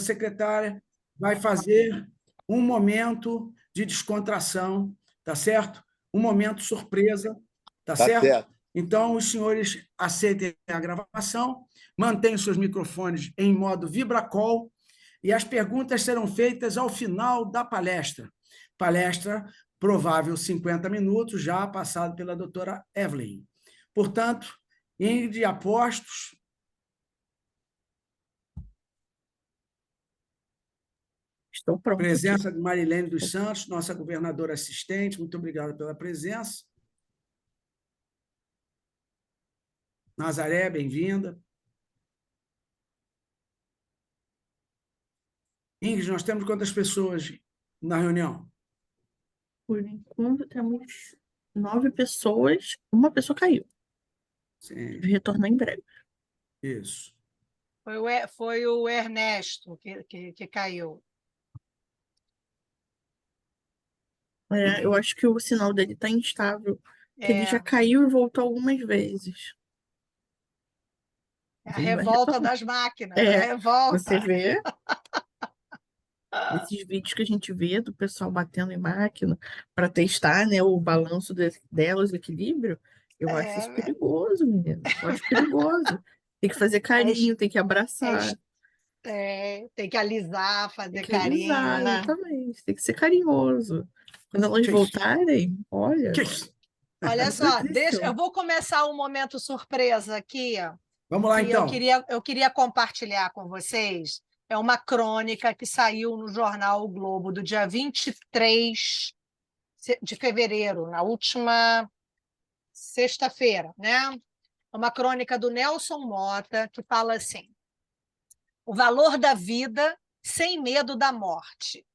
secretária vai fazer um momento de descontração, tá certo? Um momento surpresa, tá Tá certo? certo. Então, os senhores aceitem a gravação, mantenham seus microfones em modo vibracol e as perguntas serão feitas ao final da palestra. Palestra provável 50 minutos, já passado pela doutora Evelyn. Portanto, Ingrid, apostos. Estou pronto. Presença de Marilene dos Santos, nossa governadora assistente. Muito obrigado pela presença. Nazaré, bem-vinda. Ingrid, nós temos quantas pessoas na reunião? Por enquanto, temos 9 pessoas. Uma pessoa caiu. Sim. Retornar em breve. Isso. Foi o Ernesto que caiu. Eu acho que o sinal dele está instável. Ele já caiu e voltou algumas vezes. É a Ele vai revolta retornar. das máquinas, a revolta. Você vê esses vídeos que a gente vê do pessoal batendo em máquina para testar, né, o balanço delas, o equilíbrio. Eu acho isso perigoso, menino. Eu acho perigoso. Tem que fazer carinho, tem que abraçar. Tem que alisar, Tem fazer que carinho, alisar, né? exatamente. Tem que ser carinhoso. Quando elas voltarem, olha. Olha só, Delícia. eu vou começar um momento surpresa aqui. Vamos lá, que então. Eu queria compartilhar com vocês. É uma crônica que saiu no jornal O Globo do dia 23 de fevereiro, na última sexta-feira, né? É uma crônica do Nelson Mota, que fala assim: o valor da vida sem medo da morte.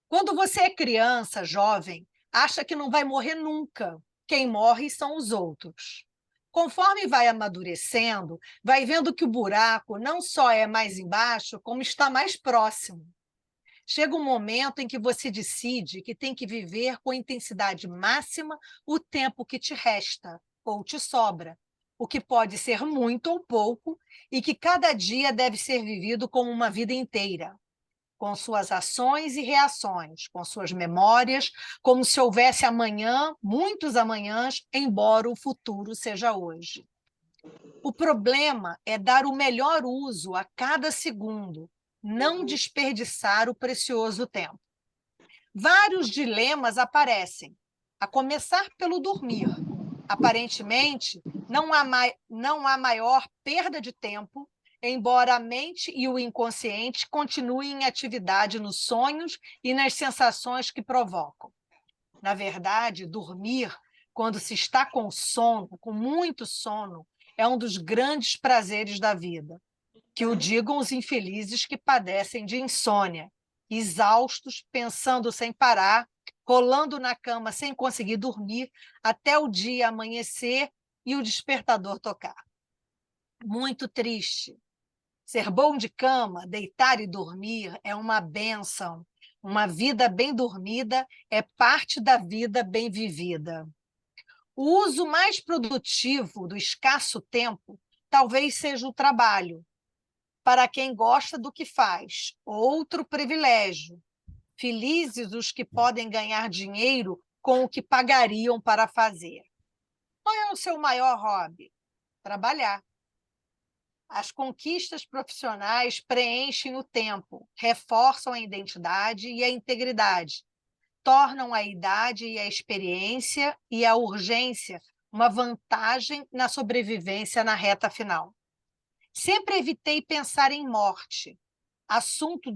Quando você é criança, jovem, acha que não vai morrer nunca. Quem morre são os outros. Conforme vai amadurecendo, vai vendo que o buraco não só é mais embaixo, como está mais próximo. Chega um momento em que você decide que tem que viver com intensidade máxima o tempo que te resta ou te sobra, o que pode ser muito ou pouco, e que cada dia deve ser vivido como uma vida inteira, com suas ações e reações, com suas memórias, como se houvesse amanhã, muitos amanhãs, embora o futuro seja hoje. O problema é dar o melhor uso a cada segundo, não desperdiçar o precioso tempo. Vários dilemas aparecem, a começar pelo dormir. Aparentemente, não há maior perda de tempo, embora a mente e o inconsciente continuem em atividade nos sonhos e nas sensações que provocam. Na verdade, dormir, quando se está com sono, com muito sono, é um dos grandes prazeres da vida. Que o digam os infelizes que padecem de insônia, exaustos, pensando sem parar, rolando na cama sem conseguir dormir, até o dia amanhecer e o despertador tocar. Muito triste. Ser bom de cama, deitar e dormir é uma bênção. Uma vida bem dormida é parte da vida bem vivida. O uso mais produtivo do escasso tempo talvez seja o trabalho, para quem gosta do que faz, outro privilégio. Felizes os que podem ganhar dinheiro com o que pagariam para fazer. Qual é o seu maior hobby? Trabalhar. As conquistas profissionais preenchem o tempo, reforçam a identidade e a integridade, tornam a idade e a experiência e a urgência uma vantagem na sobrevivência na reta final. Sempre evitei pensar em morte, assunto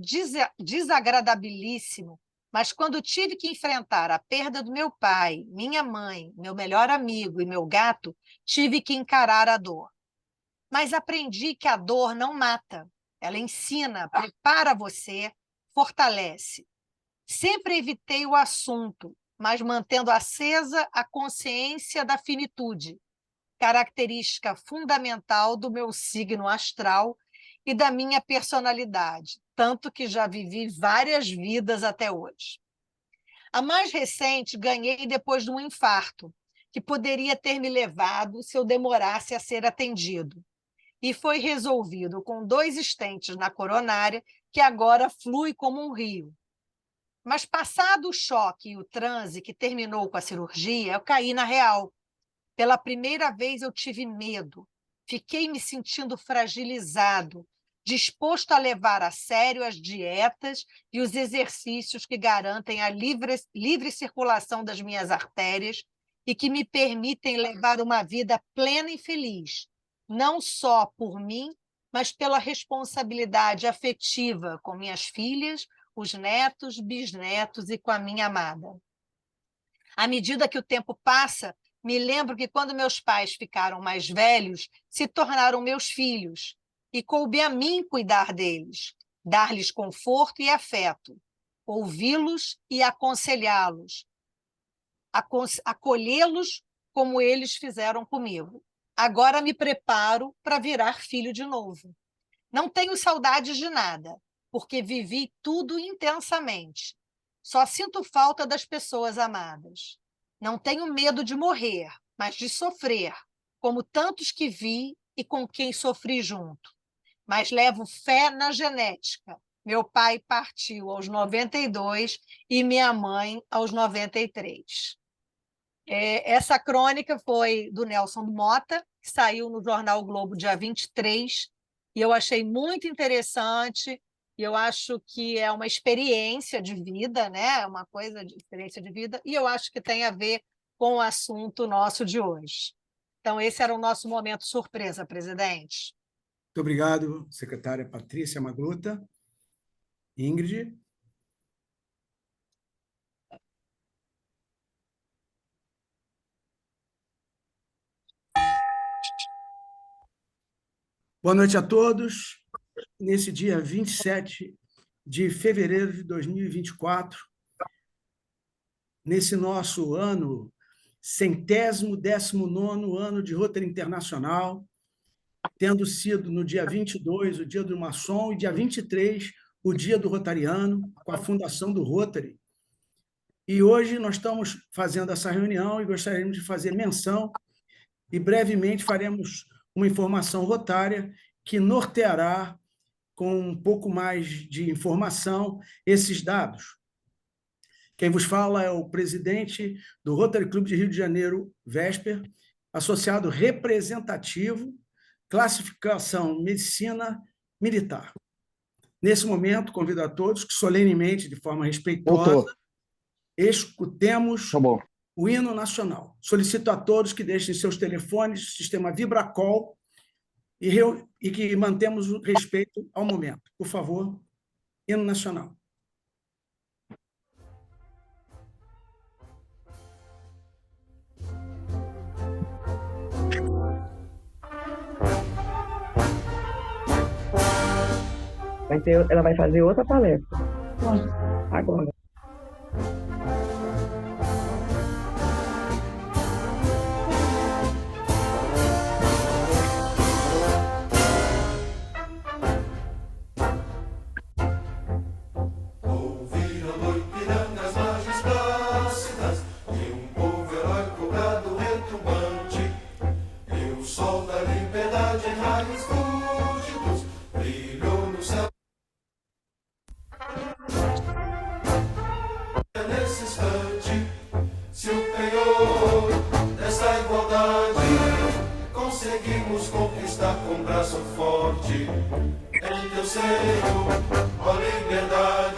desagradabilíssimo, mas quando tive que enfrentar a perda do meu pai, minha mãe, meu melhor amigo e meu gato, tive que encarar a dor. Mas aprendi que a dor não mata, ela ensina, prepara você, fortalece. Sempre evitei o assunto, mas mantendo acesa a consciência da finitude, característica fundamental do meu signo astral e da minha personalidade, tanto que já vivi várias vidas até hoje. A mais recente ganhei depois de um infarto, que poderia ter me levado se eu demorasse a ser atendido. E foi resolvido com 2 estentes na coronária que agora flui como um rio. Mas passado o choque e o transe que terminou com a cirurgia, eu caí na real. Pela primeira vez eu tive medo. Fiquei me sentindo fragilizado, disposto a levar a sério as dietas e os exercícios que garantem a livre circulação das minhas artérias e que me permitem levar uma vida plena e feliz, não só por mim, mas pela responsabilidade afetiva com minhas filhas, os netos, bisnetos e com a minha amada. À medida que o tempo passa, me lembro que quando meus pais ficaram mais velhos, se tornaram meus filhos, e coube a mim cuidar deles, dar-lhes conforto e afeto, ouvi-los e aconselhá-los, acolhê-los como eles fizeram comigo. Agora me preparo para virar filho de novo. Não tenho saudades de nada, porque vivi tudo intensamente. Só sinto falta das pessoas amadas. Não tenho medo de morrer, mas de sofrer, como tantos que vi e com quem sofri junto. Mas levo fé na genética. Meu pai partiu aos 92 e minha mãe aos 93. Essa crônica foi do Nelson Mota, que saiu no jornal o Globo dia 23, e eu achei muito interessante, e eu acho que é uma experiência de vida, né? Uma coisa de experiência de vida, e eu acho que tem a ver com o assunto nosso de hoje. Então, esse era o nosso momento surpresa, presidente. Muito obrigado, secretária Patrícia Magluta. Ingrid. Boa noite a todos. Nesse dia 27 de fevereiro de 2024, nesse nosso ano, 119º ano de Rotary Internacional, tendo sido no dia 22 o dia do maçom e dia 23 o dia do rotariano, com a fundação do Rotary. E hoje nós estamos fazendo essa reunião e gostaríamos de fazer menção e brevemente faremos uma informação rotária que norteará com um pouco mais de informação esses dados. Quem vos fala é o presidente do Rotary Clube de Rio de Janeiro, Vesper, associado representativo, classificação medicina militar. Nesse momento, convido a todos que solenemente, de forma respeitosa, escutemos o hino nacional. Solicito a todos que deixem seus telefones, sistema Vibracol, e que mantemos o respeito ao momento. Por favor, hino nacional. Ela vai fazer outra palestra. Agora. Conseguimos conquistar com braço forte. Em teu seio, ó liberdade,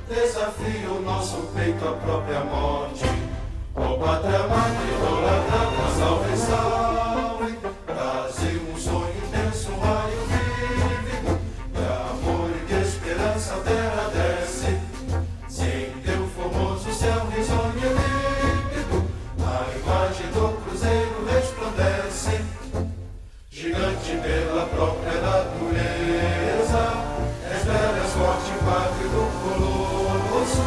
desafia o nosso peito à própria morte. Ó pátria amada, idolatrada, salve, salve. Brasil, um sonho intenso, um raio vívido, de amor e de esperança a terra desce. Se em teu formoso céu risonho e límpido, a imagem do cruzeiro resplandece. Gigante pela própria natureza, és bela, és forte, pátria do colosso,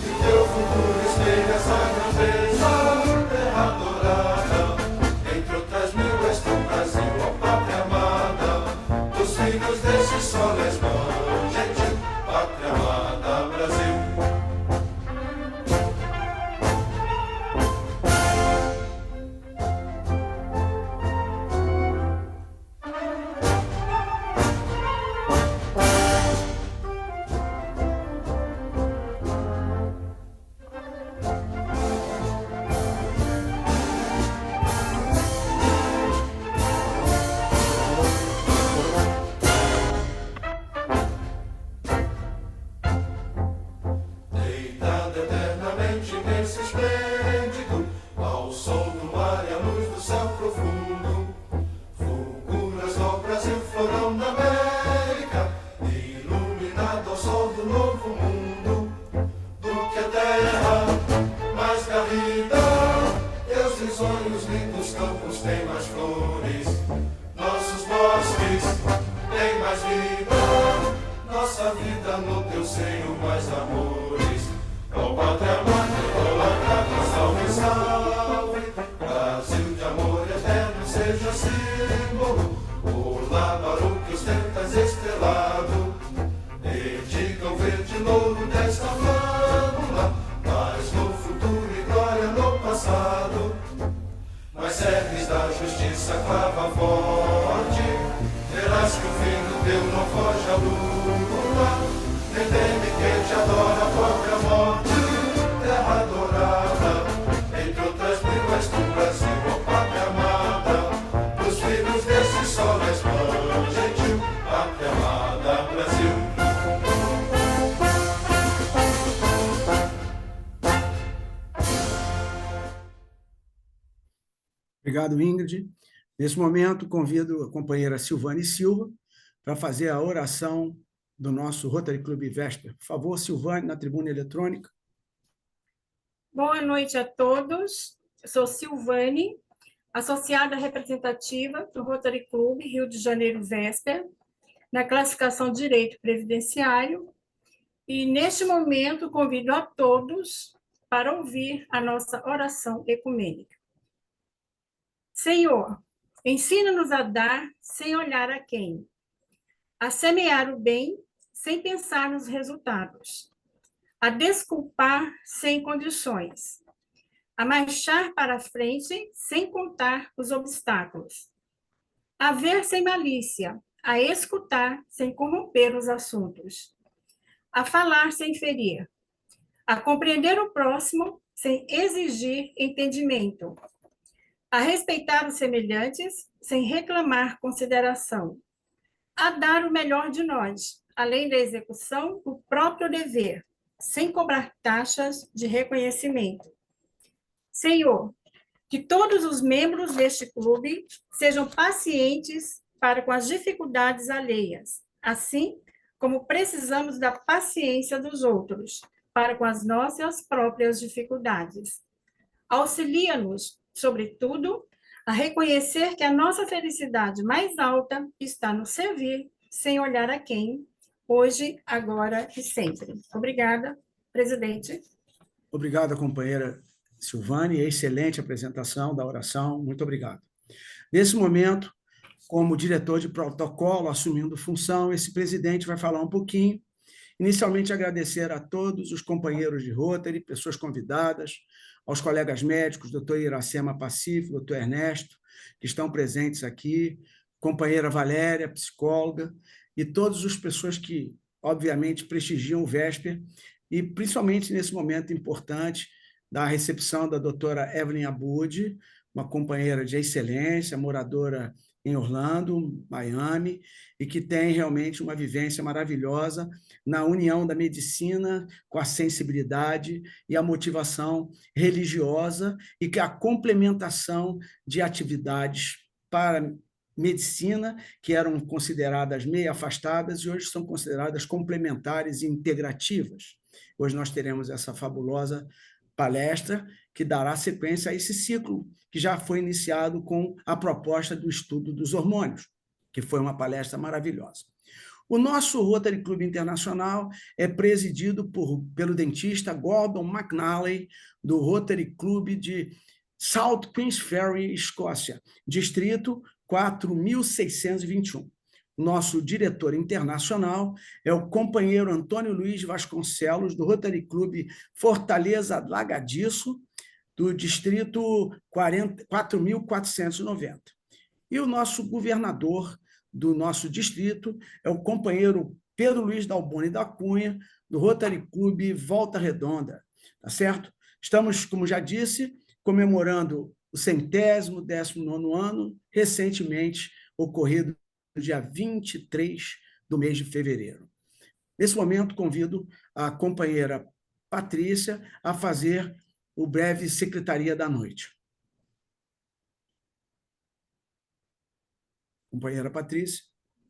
e teu futuro espelha essa grandeza, terra dourada, entre o do novo mundo, do que a terra mais garrida. Teus risonhos lindos campos têm mais flores, nossos bosques têm mais vida, nossa vida no teu seio mais amores. Ó pátria amada, idolatrada, salve, salve, Brasil de amor eterno seja símbolo, por lá para o que ostentas estrelado, e diga o verde louro desta flâmula, mas no futuro e glória no passado. Mas serves da justiça clava forte, verás que o fim do teu não foge à luta, nem teme quem te adora a própria morte. Terra adorada, entre outras mil és tu, Brasil, ó pátria amada, os filhos desse sol resplandente, pátria amada, Brasil. Obrigado, Ingrid. Nesse momento, convido a companheira Silvane Silva para fazer a oração do nosso Rotary Club Vesper. Por favor, Silvane, na tribuna eletrônica. Boa noite a todos. Eu sou Silvane, associada representativa do Rotary Club Rio de Janeiro Vesper, na classificação Direito Previdenciário. E, neste momento, convido a todos para ouvir a nossa oração ecumênica. Senhor, ensina-nos a dar sem olhar a quem, a semear o bem sem pensar nos resultados, a desculpar sem condições, a marchar para frente sem contar os obstáculos, a ver sem malícia, a escutar sem corromper os assuntos, a falar sem ferir, a compreender o próximo sem exigir entendimento, a respeitar os semelhantes sem reclamar consideração, a dar o melhor de nós, além da execução do próprio dever, sem cobrar taxas de reconhecimento. Senhor, que todos os membros deste clube sejam pacientes para com as dificuldades alheias, assim como precisamos da paciência dos outros para com as nossas próprias dificuldades. Auxilia-nos, sobretudo, a reconhecer que a nossa felicidade mais alta está no servir, sem olhar a quem, hoje, agora e sempre. Obrigada, presidente. Obrigado, companheira Silvane. Excelente apresentação da oração. Muito obrigado. Nesse momento, como diretor de protocolo, assumindo função, esse presidente vai falar um pouquinho. Inicialmente, agradecer a todos os companheiros de Rotary, pessoas convidadas, aos colegas médicos, doutor Iracema Pacífico, doutor Ernesto, que estão presentes aqui, companheira Valéria, psicóloga, e todas as pessoas que, obviamente, prestigiam o Vesper, e principalmente nesse momento importante da recepção da doutora Evelyn Abud, uma companheira de excelência, moradora em Orlando, Miami, e que tem realmente uma vivência maravilhosa na união da medicina com a sensibilidade e a motivação religiosa e que a complementação de atividades para medicina, que eram consideradas meio afastadas e hoje são consideradas complementares e integrativas. Hoje nós teremos essa fabulosa palestra que dará sequência a esse ciclo que já foi iniciado com a proposta do estudo dos hormônios, que foi uma palestra maravilhosa. O nosso Rotary Club Internacional é presidido pelo dentista Gordon McNally, do Rotary Club de South Queensferry, Escócia, distrito 4621. Nosso diretor internacional é o companheiro Antônio Luiz Vasconcelos, do Rotary Club Fortaleza Lagadiço, do distrito 4490. E o nosso governador do nosso distrito é o companheiro Pedro Luiz Dalboni da Cunha, do Rotary Club Volta Redonda, tá certo? Estamos, como já disse, comemorando o 119º ano, recentemente ocorrido no dia 23 do mês de fevereiro. Nesse momento, convido a companheira Patrícia a fazer o breve Secretaria da Noite. Companheira Patrícia.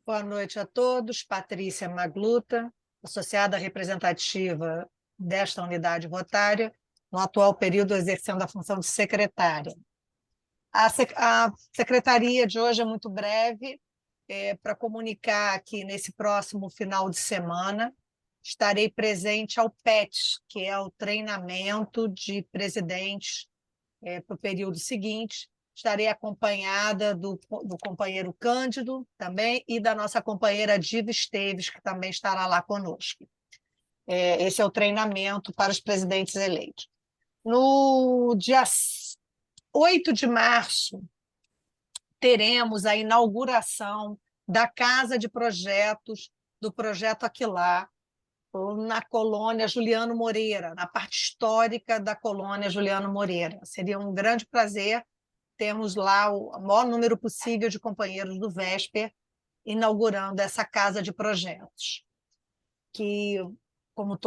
Boa noite a todos. Patrícia Magluta, associada representativa desta unidade rotária, no atual período exercendo a função de secretária. A secretaria de hoje é muito breve, para comunicar que nesse próximo final de semana estarei presente ao PET, que é o treinamento de presidentes para o período seguinte. Estarei acompanhada do companheiro Cândido também e da nossa companheira Diva Esteves, que também estará lá conosco. Esse é o treinamento para os presidentes eleitos. No dia 8 de março, teremos a inauguração da Casa de Projetos do Projeto Aquilar, na colônia Juliano Moreira, na parte histórica da colônia Juliano Moreira. Seria um grande prazer termos lá o maior número possível de companheiros do VESPER inaugurando essa Casa de Projetos, que, como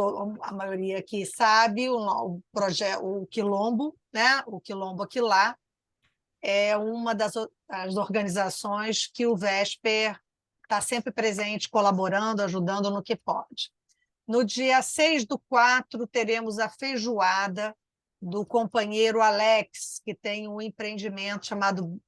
a maioria aqui sabe, o Quilombo, né? O Quilombo Aquilar, é uma das organizações que o VESPER está sempre presente, colaborando, ajudando no que pode. No dia 6/4, teremos a feijoada do companheiro Alex, que tem um empreendimento chamado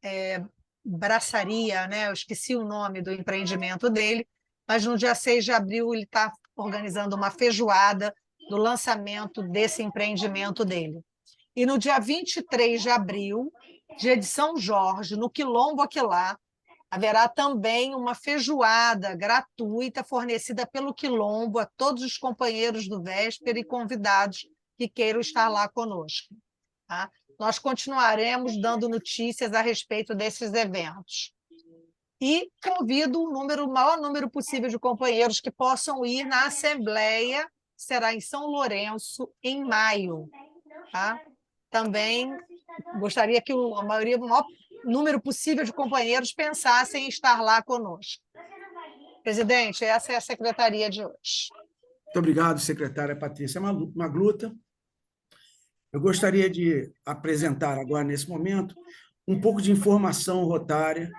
Braçaria, né? Eu esqueci o nome do empreendimento dele, mas no dia 6 de abril ele está organizando uma feijoada do lançamento desse empreendimento dele. E no dia 23 de abril, dia de São Jorge, no Quilombo Aquilar, haverá também uma feijoada gratuita fornecida pelo Quilombo a todos os companheiros do VESPER e convidados que queiram estar lá conosco. Tá? Nós continuaremos dando notícias a respeito desses eventos. E convido o maior número possível de companheiros que possam ir na Assembleia, que será em São Lourenço, em maio. Tá? Também gostaria que o maior número possível de companheiros pensassem em estar lá conosco. Presidente, essa é a secretaria de hoje. Muito obrigado, secretária Patrícia Magluta. Eu gostaria de apresentar agora, nesse momento, um pouco de informação rotária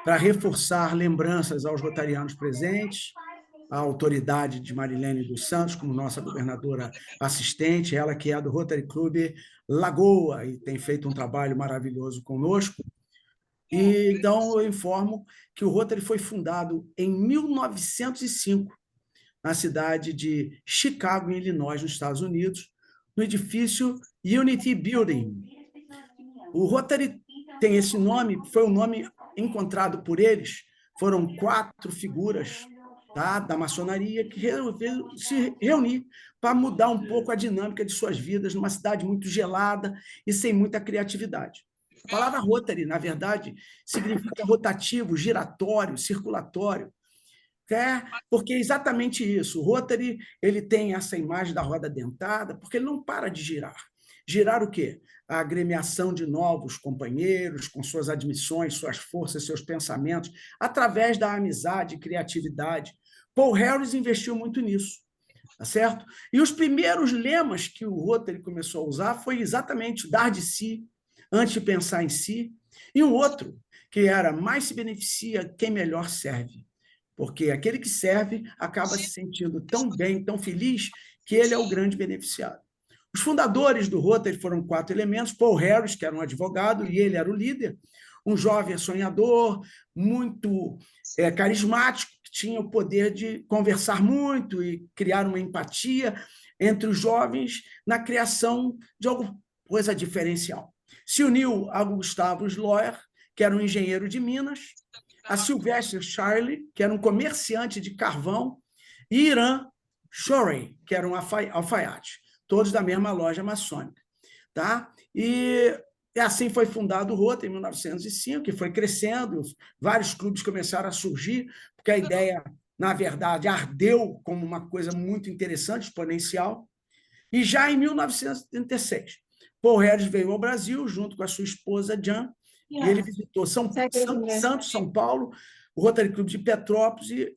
para reforçar lembranças aos rotarianos presentes, a autoridade de Marilene dos Santos, como nossa governadora assistente, ela que é do Rotary Club Lagoa e tem feito um trabalho maravilhoso conosco. E, então, eu informo que o Rotary foi fundado em 1905, na cidade de Chicago, em Illinois, nos Estados Unidos, no edifício Unity Building. O Rotary tem esse nome, foi um nome encontrado por eles, foram 4 figuras, tá, da maçonaria que resolveram se reunir para mudar um pouco a dinâmica de suas vidas numa cidade muito gelada e sem muita criatividade. A palavra Rotary, na verdade, significa rotativo, giratório, circulatório, porque é exatamente isso. O Rotary ele tem essa imagem da roda dentada, porque ele não para de girar. Girar o quê? A agremiação de novos companheiros, com suas admissões, suas forças, seus pensamentos, através da amizade e criatividade. Paul Harris investiu muito nisso, tá certo? E os primeiros lemas que o Rotary começou a usar foi exatamente dar de si, antes de pensar em si, e um outro, que era mais se beneficia quem melhor serve. Porque aquele que serve acaba se sentindo tão bem, tão feliz, que ele é o grande beneficiado. Os fundadores do Rotary foram 4 elementos: Paul Harris, que era um advogado, e ele era o líder, um jovem sonhador, muito carismático, que tinha o poder de conversar muito e criar uma empatia entre os jovens na criação de alguma coisa diferencial. Se uniu a Gustavo Sloyer, que era um engenheiro de Minas, a Sylvester Charlie, que era um comerciante de carvão, e Irã Shorey, que era um alfaiate, todos da mesma loja maçônica. Tá? E assim foi fundado o Rotary em 1905, que foi crescendo, vários clubes começaram a surgir, porque a ideia, na verdade, ardeu como uma coisa muito interessante, exponencial. E já em 1936, Paul Harris veio ao Brasil, junto com a sua esposa, Jan, e ele visitou Santos, São Paulo, o Rotary Clube de Petrópolis e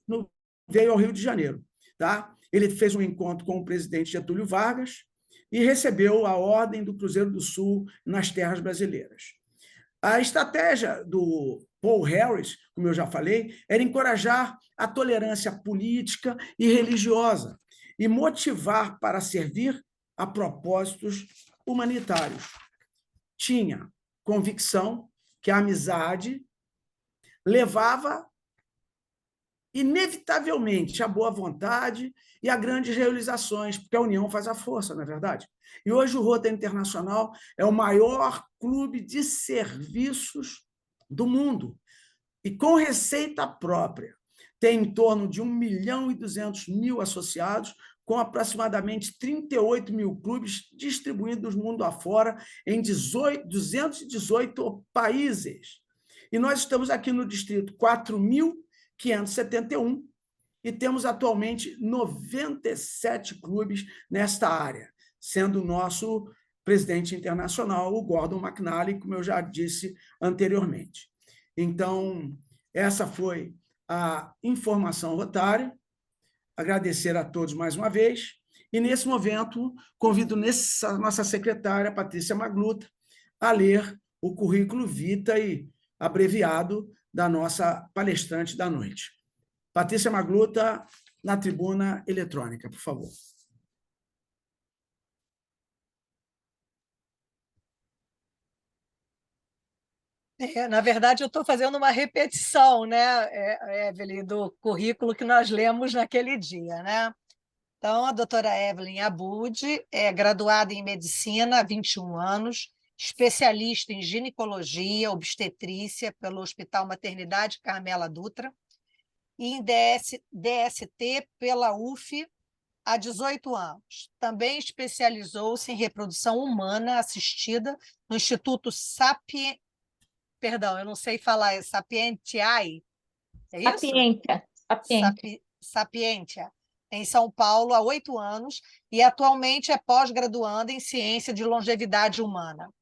veio ao Rio de Janeiro. Tá? Ele fez um encontro com o presidente Getúlio Vargas e recebeu a Ordem do Cruzeiro do Sul nas terras brasileiras. A estratégia do Paul Harris, como eu já falei, era encorajar a tolerância política e religiosa e motivar para servir a propósitos humanitários. Tinha convicção que a amizade levava inevitavelmente à boa vontade e a grandes realizações, porque a união faz a força, não é verdade? E hoje o Rotary Internacional é o maior clube de serviços do mundo, e com receita própria. Tem em torno de 1.200.000 associados, com aproximadamente 38 mil clubes distribuídos mundo afora em 218 países. E nós estamos aqui no distrito 4.571 e temos atualmente 97 clubes nesta área, sendo o nosso presidente internacional, o Gordon McNally, como eu já disse anteriormente. Então, essa foi a informação rotária. Agradecer a todos mais uma vez. E, nesse momento, convido nossa secretária, Patrícia Magluta, a ler o currículo vitae abreviado da nossa palestrante da noite. Patrícia Magluta, na tribuna eletrônica, por favor. Na verdade, eu estou fazendo uma repetição, né, Evelyn, do currículo que nós lemos naquele dia, né? Então, a doutora Evelyn Abud é graduada em medicina há 21 anos, especialista em ginecologia, obstetrícia pelo Hospital Maternidade Carmela Dutra e em DST pela UF há 18 anos. Também especializou-se em reprodução humana assistida no Instituto Perdão, eu não sei falar, é Sapientiae, é isso? Sapientia, em São Paulo, há 8 anos, e atualmente é pós-graduanda em Ciência de Longevidade Humana.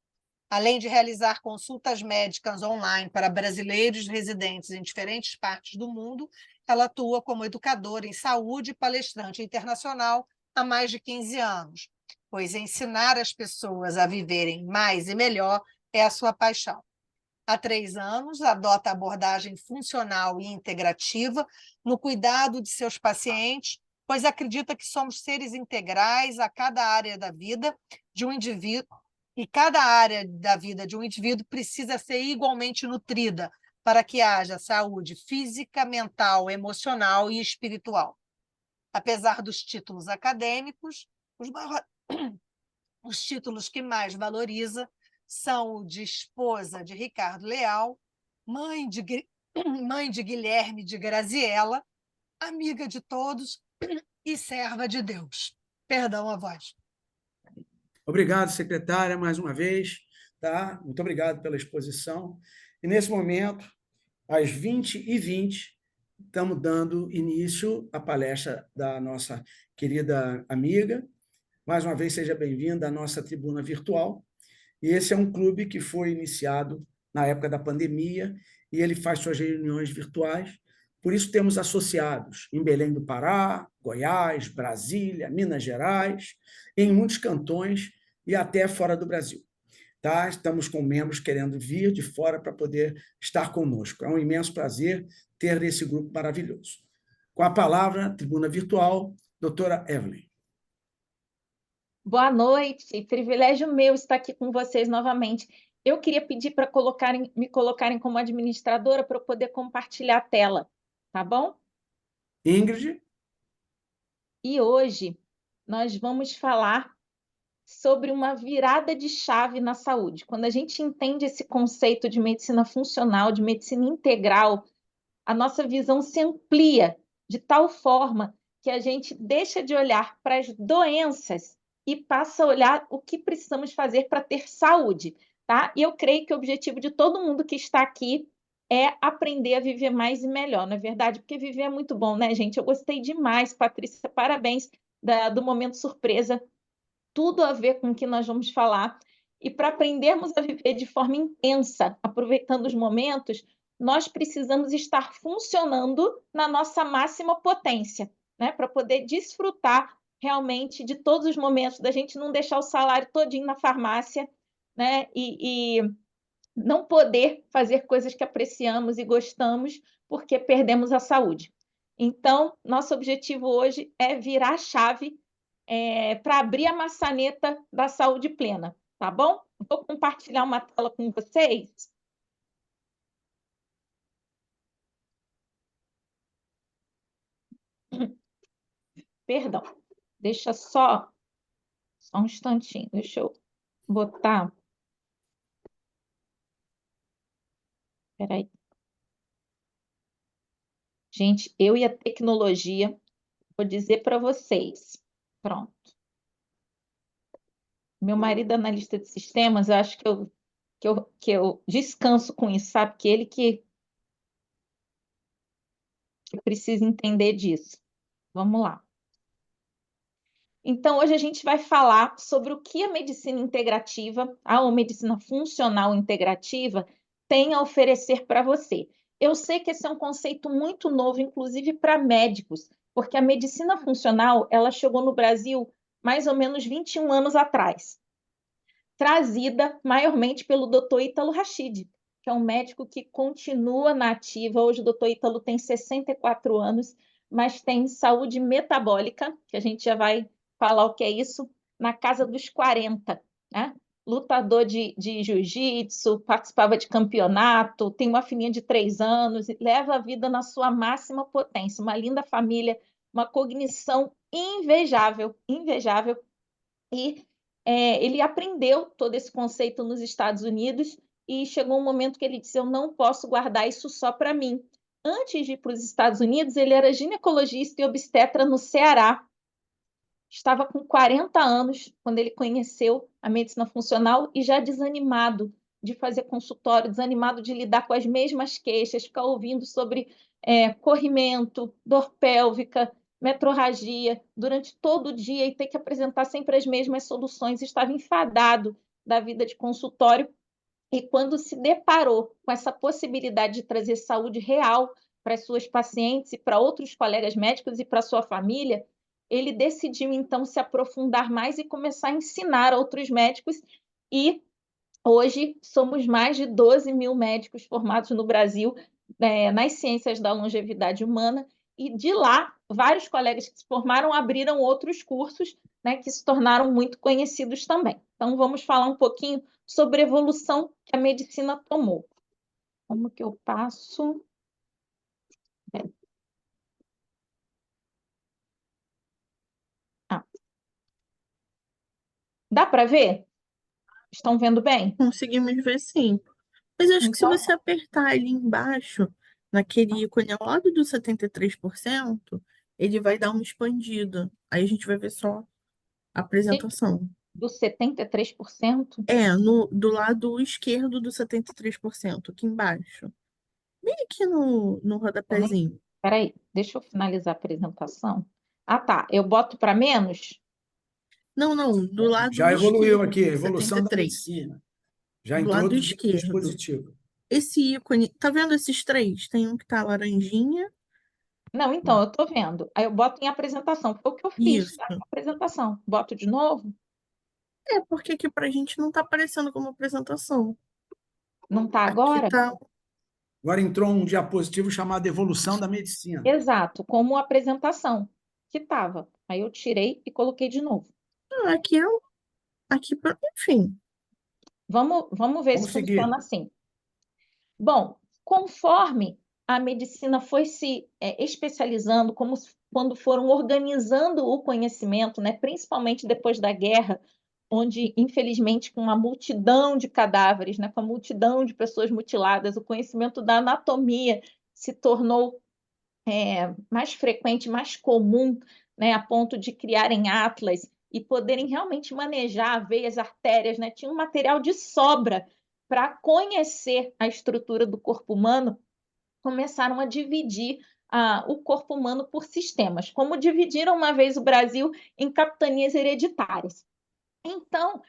Além de realizar consultas médicas online para brasileiros residentes em diferentes partes do mundo, ela atua como educadora em saúde e palestrante internacional há mais de 15 anos, pois ensinar as pessoas a viverem mais e melhor é a sua paixão. Há 3 anos, adota a abordagem funcional e integrativa no cuidado de seus pacientes, pois acredita que somos seres integrais a cada área da vida de um indivíduo, e cada área da vida de um indivíduo precisa ser igualmente nutrida para que haja saúde física, mental, emocional e espiritual. Apesar dos títulos acadêmicos, os títulos que mais valoriza são o de esposa de Ricardo Leal, mãe de Guilherme de Graziella, amiga de todos e serva de Deus. Perdão a voz. Obrigado, secretária, mais uma vez. Tá? Muito obrigado pela exposição. E, nesse momento, às 20h20, estamos dando início à palestra da nossa querida amiga. Mais uma vez, seja bem-vinda à nossa tribuna virtual. E esse é um clube que foi iniciado na época da pandemia e ele faz suas reuniões virtuais. Por isso, temos associados em Belém do Pará, Goiás, Brasília, Minas Gerais, em muitos cantões e até fora do Brasil. Tá? Estamos com membros querendo vir de fora para poder estar conosco. É um imenso prazer ter esse grupo maravilhoso. Com a palavra, tribuna virtual, doutora Evelyn. Boa noite, privilégio meu estar aqui com vocês novamente. Eu queria pedir para me colocarem como administradora para eu poder compartilhar a tela, tá bom? Ingrid. E hoje nós vamos falar sobre uma virada de chave na saúde. Quando a gente entende esse conceito de medicina funcional, de medicina integral, a nossa visão se amplia de tal forma que a gente deixa de olhar para as doenças e passa a olhar o que precisamos fazer para ter saúde, tá? E eu creio que o objetivo de todo mundo que está aqui é aprender a viver mais e melhor, não é verdade? Porque viver é muito bom, né, gente? Eu gostei demais, Patrícia, parabéns do momento surpresa, tudo a ver com o que nós vamos falar. E para aprendermos a viver de forma intensa, aproveitando os momentos, nós precisamos estar funcionando na nossa máxima potência, né? Para poder desfrutar realmente de todos os momentos, da gente não deixar o salário todinho na farmácia, né? E não poder fazer coisas que apreciamos e gostamos porque perdemos a saúde. Então, nosso objetivo hoje é virar a chave para abrir a maçaneta da saúde plena, tá bom? Vou compartilhar uma tela com vocês. Perdão, deixa só um instantinho, deixa eu botar. Espera aí. Gente, eu e a tecnologia, vou dizer para vocês. Pronto. Meu marido é analista de sistemas, eu acho que eu descanso com isso, sabe? Que ele que precisa entender disso. Vamos lá. Então, hoje a gente vai falar sobre o que a medicina integrativa, a medicina funcional integrativa, tem a oferecer para você. Eu sei que esse é um conceito muito novo, inclusive para médicos, porque a medicina funcional, ela chegou no Brasil mais ou menos 21 anos atrás, trazida maiormente pelo Dr. Ítalo Rachid, que é um médico que continua na ativa. Hoje o Dr. Ítalo tem 64 anos, mas tem saúde metabólica, que a gente já vai falar o que é isso, na casa dos 40, né? Lutador de jiu-jitsu, participava de campeonato, tem uma filhinha de 3 anos, leva a vida na sua máxima potência, uma linda família, uma cognição invejável, invejável, e ele aprendeu todo esse conceito nos Estados Unidos e chegou um momento que ele disse: eu não posso guardar isso só para mim. Antes de ir para os Estados Unidos, ele era ginecologista e obstetra no Ceará. Estava com 40 anos quando ele conheceu a medicina funcional e já desanimado de fazer consultório, desanimado de lidar com as mesmas queixas, ficar ouvindo sobre corrimento, dor pélvica, metrorragia durante todo o dia e ter que apresentar sempre as mesmas soluções. Estava enfadado da vida de consultório e quando se deparou com essa possibilidade de trazer saúde real para as suas pacientes e para outros colegas médicos e para a sua família, ele decidiu, então, se aprofundar mais e começar a ensinar outros médicos. E hoje somos mais de 12 mil médicos formados no Brasil nas ciências da longevidade humana. E de lá, vários colegas que se formaram abriram outros cursos, né, que se tornaram muito conhecidos também. Então, vamos falar um pouquinho sobre a evolução que a medicina tomou. Como que eu passo? Dá para ver? Estão vendo bem? Conseguimos ver sim. Mas eu acho que se Então, você apertar ali embaixo, naquele ícone ao lado do 73%, ele vai dar uma expandida. Aí a gente vai ver só a apresentação. dos 73%. Do lado esquerdo do 73%, aqui embaixo. Bem aqui no rodapézinho. Espera aí, deixa eu finalizar a apresentação. Ah, tá. Eu boto para menos? Não, do lado Já evoluiu esquerdo, aqui, a evolução da 73. medicina. Já Do lado introduziu o esquerdo. dispositivo. Esse ícone, tá vendo esses três? Tem um que tá laranjinha. Não, então, eu estou vendo. Aí eu boto em apresentação. Foi o que eu fiz, Isso. tá? Apresentação. Boto de novo? É, porque aqui pra gente não tá aparecendo como apresentação. Não está Aqui agora? tá. Agora entrou um diapositivo chamado Evolução da Medicina. Exato, como apresentação, que estava. Aí eu tirei e coloquei de novo. Aqui é. Enfim. Vamos ver Vamos se seguir. funciona assim. Bom, conforme a medicina foi se especializando, quando foram organizando o conhecimento, né, principalmente depois da guerra, onde, infelizmente, com uma multidão de cadáveres, né, com a multidão de pessoas mutiladas, o conhecimento da anatomia se tornou mais frequente, mais comum, né, a ponto de criarem atlas e poderem realmente manejar veias, artérias, né? Tinha um material de sobra para conhecer a estrutura do corpo humano. Começaram a dividir o corpo humano por sistemas, como dividiram uma vez o Brasil em capitanias hereditárias. Então,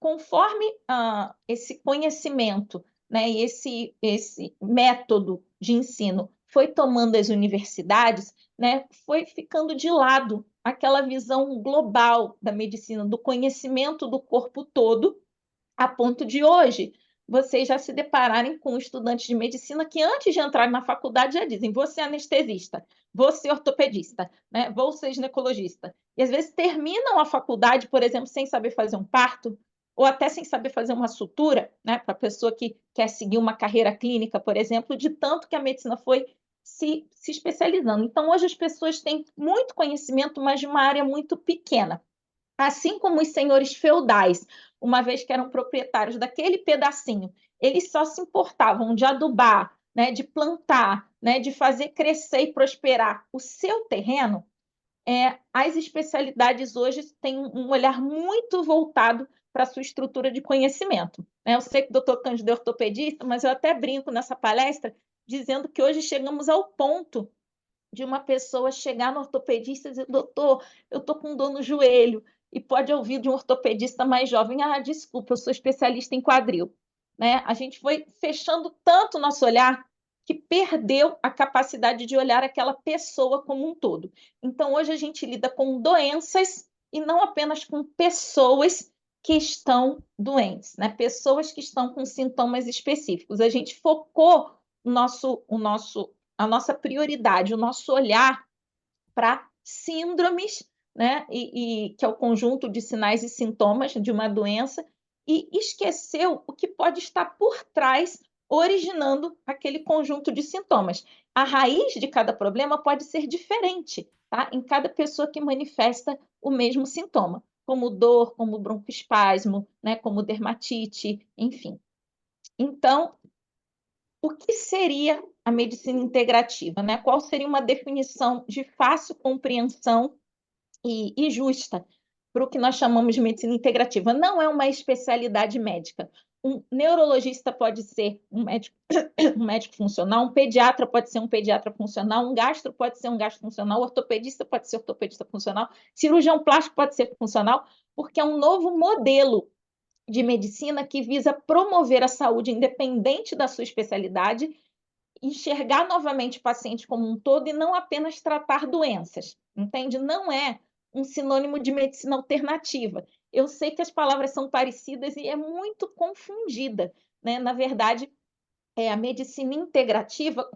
conforme esse conhecimento, né, e esse método de ensino foi tomando as universidades, né, foi ficando de lado aquela visão global da medicina, do conhecimento do corpo todo, a ponto de hoje vocês já se depararem com estudantes de medicina que, antes de entrar na faculdade, já dizem: vou ser anestesista, vou ser ortopedista, né? Vou ser ginecologista. E, às vezes, terminam a faculdade, por exemplo, sem saber fazer um parto, ou até sem saber fazer uma sutura, né? Para a pessoa que quer seguir uma carreira clínica, por exemplo, de tanto que a medicina foi se especializando. Então, hoje as pessoas têm muito conhecimento, mas de uma área muito pequena. Assim como os senhores feudais, uma vez que eram proprietários daquele pedacinho, eles só se importavam de adubar, né, de plantar, né, de fazer crescer e prosperar o seu terreno. As especialidades hoje têm um olhar muito voltado para a sua estrutura de conhecimento, né? Eu sei que o doutor Cândido é ortopedista, mas eu até brinco nessa palestra dizendo que hoje chegamos ao ponto de uma pessoa chegar no ortopedista e dizer: doutor, eu estou com dor no joelho, e pode ouvir de um ortopedista mais jovem: ah, desculpa, eu sou especialista em quadril. Né? A gente foi fechando tanto o nosso olhar que perdeu a capacidade de olhar aquela pessoa como um todo. Então, hoje a gente lida com doenças e não apenas com pessoas que estão doentes, né? Pessoas que estão com sintomas específicos. A gente focou a nossa prioridade, o nosso olhar para síndromes, né? Que é o conjunto de sinais e sintomas de uma doença, e esqueceu o que pode estar por trás, originando aquele conjunto de sintomas. A raiz de cada problema pode ser diferente, tá? Em cada pessoa que manifesta o mesmo sintoma, como dor, como broncoespasmo, né? Como dermatite, enfim. Então, o que seria a medicina integrativa, né? Qual seria uma definição de fácil compreensão e justa para o que nós chamamos de medicina integrativa? Não é uma especialidade médica. Um neurologista pode ser um médico, um médico funcional, um pediatra pode ser um pediatra funcional, um gastro pode ser um gastro funcional, um ortopedista pode ser ortopedista funcional, cirurgião plástico pode ser funcional, porque é um novo modelo de medicina que visa promover a saúde independente da sua especialidade, enxergar novamente o paciente como um todo e não apenas tratar doenças, entende? Não é um sinônimo de medicina alternativa. Eu sei que as palavras são parecidas e é muito confundida, né? Na verdade, é a medicina integrativa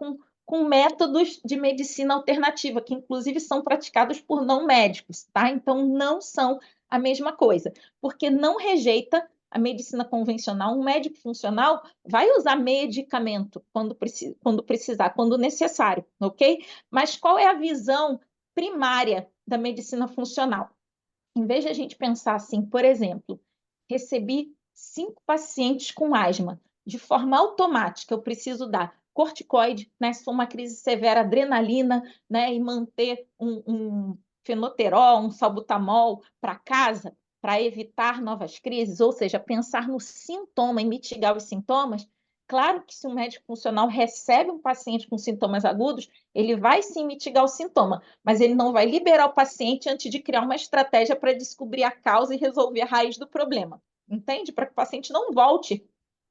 com métodos de medicina alternativa, que inclusive são praticados por não médicos, tá? Então, não são a mesma coisa, porque não rejeita a medicina convencional. Um médico funcional vai usar medicamento quando precisar, quando necessário, ok? Mas qual é a visão primária da medicina funcional? Em vez de a gente pensar assim, por exemplo, recebi 5 pacientes com asma, de forma automática, eu preciso dar corticoide, né? Se for uma crise severa, adrenalina, né? E manter um fenoterol, um salbutamol para casa, para evitar novas crises, ou seja, pensar no sintoma e mitigar os sintomas. Claro que se um médico funcional recebe um paciente com sintomas agudos, ele vai sim mitigar o sintoma, mas ele não vai liberar o paciente antes de criar uma estratégia para descobrir a causa e resolver a raiz do problema. Entende? Para que o paciente não volte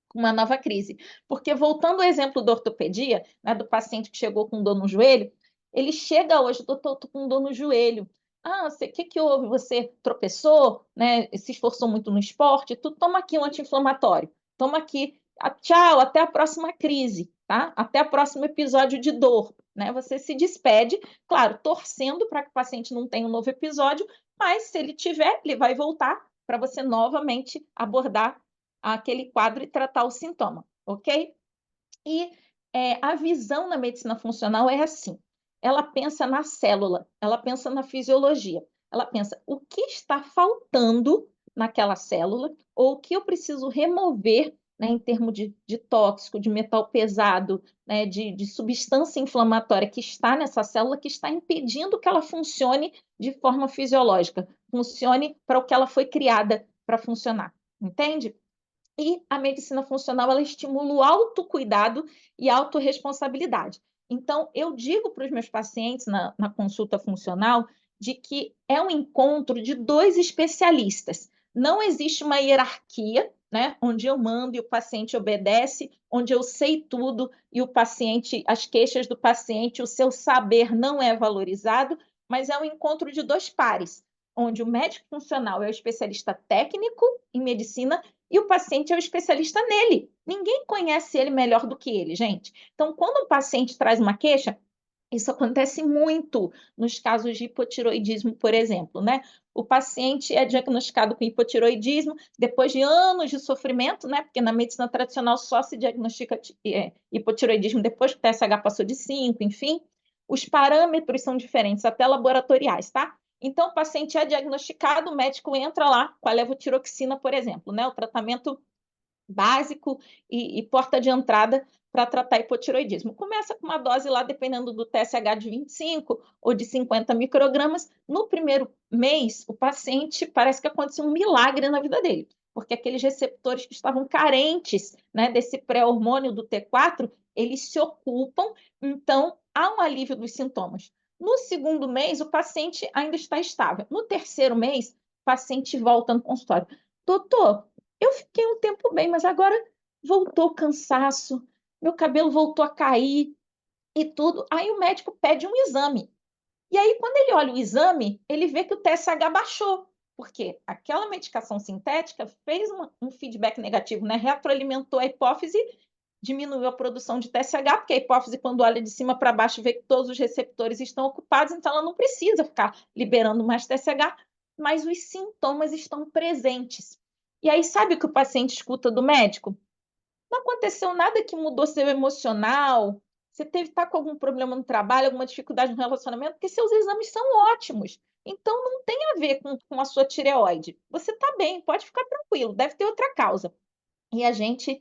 com uma nova crise. Porque, voltando ao exemplo da ortopedia, né, do paciente que chegou com dor no joelho, ele chega hoje: doutor, estou com dor no joelho. Ah, o que houve? Você tropeçou, né? Se esforçou muito no esporte? Tu toma aqui um anti-inflamatório. Toma aqui. Tchau, até a próxima crise, tá? Até o próximo episódio de dor, né? Você se despede, claro, torcendo para que o paciente não tenha um novo episódio, mas se ele tiver, ele vai voltar para você novamente abordar aquele quadro e tratar o sintoma, ok? E a visão na medicina funcional é assim: ela pensa na célula, ela pensa na fisiologia, ela pensa o que está faltando naquela célula, ou o que eu preciso remover, né, em termos de tóxico, de metal pesado, né, de substância inflamatória que está nessa célula, que está impedindo que ela funcione de forma fisiológica, funcione para o que ela foi criada para funcionar, entende? E a medicina funcional, ela estimula o autocuidado e a autorresponsabilidade. Então, eu digo para os meus pacientes na consulta funcional de que é um encontro de 2 especialistas. Não existe uma hierarquia, né, onde eu mando e o paciente obedece, onde eu sei tudo e o paciente, as queixas do paciente, o seu saber não é valorizado, mas é um encontro de 2 pares, onde o médico funcional é o especialista técnico em medicina e o paciente é o especialista nele. Ninguém conhece ele melhor do que ele, gente. Então, quando um paciente traz uma queixa, isso acontece muito nos casos de hipotiroidismo, por exemplo, né? O paciente é diagnosticado com hipotiroidismo depois de anos de sofrimento, né? Porque na medicina tradicional só se diagnostica hipotiroidismo depois que o TSH passou de 5, enfim. Os parâmetros são diferentes, até laboratoriais, tá? Então, o paciente é diagnosticado, o médico entra lá com a levotiroxina, por exemplo, né? O tratamento básico e porta de entrada para tratar hipotiroidismo. Começa com uma dose lá, dependendo do TSH, de 25 ou de 50 microgramas. No primeiro mês, o paciente parece que aconteceu um milagre na vida dele, porque aqueles receptores que estavam carentes, né, desse pré-hormônio do T4, eles se ocupam, então há um alívio dos sintomas. No segundo mês, o paciente ainda está estável. No terceiro mês, o paciente volta no consultório. Doutor, eu fiquei um tempo bem, mas agora voltou o cansaço, meu cabelo voltou a cair e tudo. Aí o médico pede um exame. E aí, quando ele olha o exame, ele vê que o TSH baixou, porque aquela medicação sintética fez um feedback negativo, né? Retroalimentou a hipófise, diminuiu a produção de TSH, porque a hipófise, quando olha de cima para baixo, vê que todos os receptores estão ocupados, então ela não precisa ficar liberando mais TSH, mas os sintomas estão presentes. E aí, sabe o que o paciente escuta do médico? Não aconteceu nada que mudou seu emocional, você está com algum problema no trabalho, alguma dificuldade no relacionamento, porque seus exames são ótimos. Então, não tem a ver com a sua tireoide. Você está bem, pode ficar tranquilo, deve ter outra causa. E a gente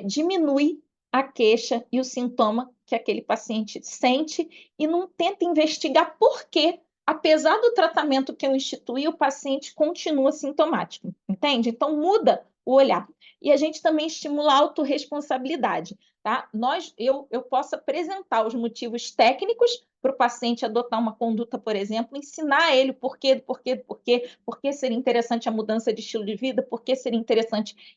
diminui a queixa e o sintoma que aquele paciente sente e não tenta investigar por quê. Apesar do tratamento que eu instituí, o paciente continua sintomático, entende? Então, muda o olhar. E a gente também estimula a autorresponsabilidade, tá? Eu posso apresentar os motivos técnicos para o paciente adotar uma conduta, por exemplo, ensinar ele por que seria interessante a mudança de estilo de vida, por que seria interessante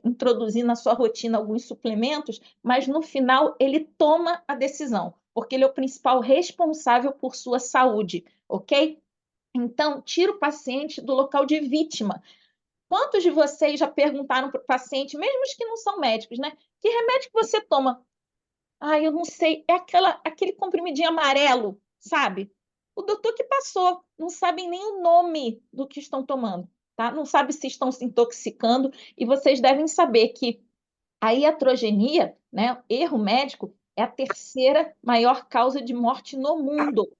introduzir na sua rotina alguns suplementos, mas no final ele toma a decisão, porque ele é o principal responsável por sua saúde, ok? Então, tira o paciente do local de vítima. Quantos de vocês já perguntaram para o paciente, mesmo os que não são médicos, né? Que remédio que você toma? Ah, eu não sei, é aquele comprimidinho amarelo, sabe? O doutor que passou, não sabem nem o nome do que estão tomando, tá? Não sabe se estão se intoxicando, e vocês devem saber que a iatrogenia, né, erro médico, é a terceira maior causa de morte no mundo.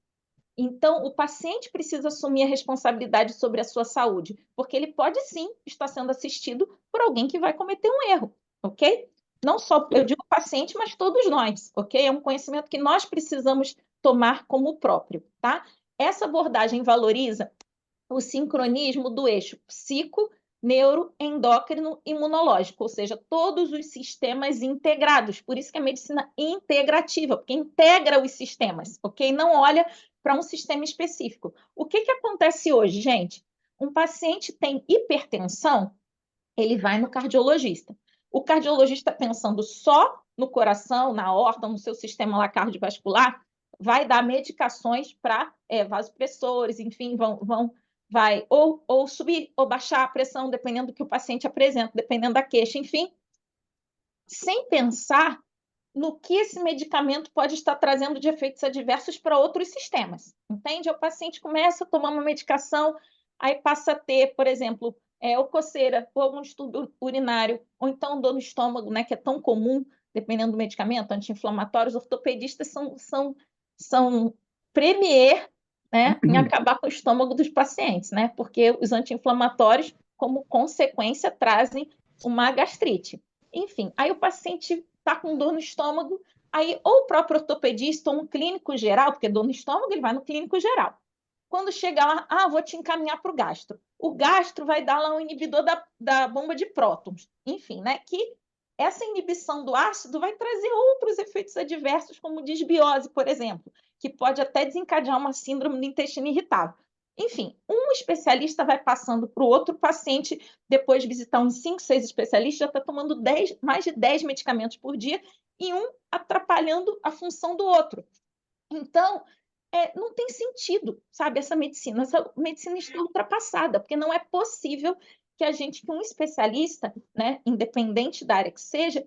Então, o paciente precisa assumir a responsabilidade sobre a sua saúde, porque ele pode sim estar sendo assistido por alguém que vai cometer um erro, ok? Não só eu digo paciente, mas todos nós, ok? É um conhecimento que nós precisamos tomar como próprio, tá? Essa abordagem valoriza o sincronismo do eixo psico, neuro, endócrino, imunológico, ou seja, todos os sistemas integrados. Por isso que é medicina integrativa, porque integra os sistemas, ok? Não olha para um sistema específico. O que acontece hoje, gente? Um paciente tem hipertensão, ele vai no cardiologista. O cardiologista, pensando só no coração, na aorta, no seu sistema lá cardiovascular, vai dar medicações para vasopressores, enfim, vai ou subir ou baixar a pressão, dependendo do que o paciente apresenta, dependendo da queixa, enfim, sem pensar no que esse medicamento pode estar trazendo de efeitos adversos para outros sistemas, entende? O paciente começa a tomar uma medicação, aí passa a ter, por exemplo, ou coceira, ou algum distúrbio urinário, ou então dor no estômago, né, que é tão comum, dependendo do medicamento, anti-inflamatórios. Ortopedistas são premier, né, em acabar com o estômago dos pacientes, né, porque os anti-inflamatórios, como consequência, trazem uma gastrite. Enfim, aí o paciente está com dor no estômago, aí ou o próprio ortopedista ou um clínico geral, porque dor no estômago, ele vai no clínico geral. Quando chega lá, vou te encaminhar para o gastro. O gastro vai dar lá um inibidor da bomba de prótons. Enfim, né? Que essa inibição do ácido vai trazer outros efeitos adversos, como disbiose, por exemplo, que pode até desencadear uma síndrome do intestino irritável. Enfim, um especialista vai passando para o outro paciente, depois de visitar uns 5, 6 especialistas, já está tomando mais de 10 medicamentos por dia, e um atrapalhando a função do outro. Então, não tem sentido, sabe, essa medicina está ultrapassada, porque não é possível que um especialista, né, independente da área que seja,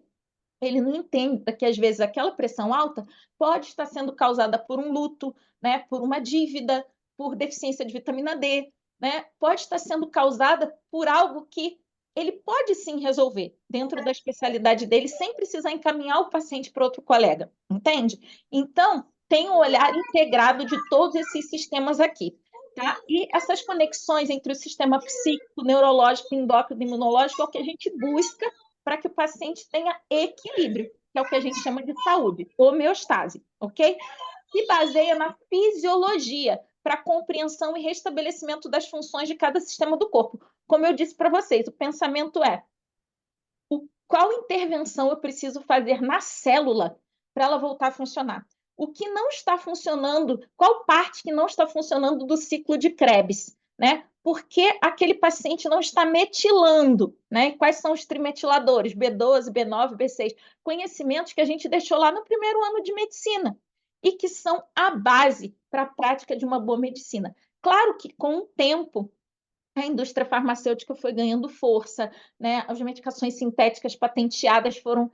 ele não entenda que, às vezes, aquela pressão alta pode estar sendo causada por um luto, né, por uma dívida, por deficiência de vitamina D, né, pode estar sendo causada por algo que ele pode sim resolver dentro da especialidade dele, sem precisar encaminhar o paciente para outro colega, entende? Então, tem um olhar integrado de todos esses sistemas aqui. Tá? E essas conexões entre o sistema psíquico, neurológico, endócrino e imunológico é o que a gente busca para que o paciente tenha equilíbrio, que é o que a gente chama de saúde, homeostase, ok? Se baseia na fisiologia para a compreensão e restabelecimento das funções de cada sistema do corpo. Como eu disse para vocês, o pensamento é qual intervenção eu preciso fazer na célula para ela voltar a funcionar? O que não está funcionando, qual parte que não está funcionando do ciclo de Krebs, né? Por que aquele paciente não está metilando, né? Quais são os trimetiladores, B12, B9, B6? Conhecimentos que a gente deixou lá no primeiro ano de medicina e que são a base para a prática de uma boa medicina. Claro que com o tempo a indústria farmacêutica foi ganhando força, né? As medicações sintéticas patenteadas foram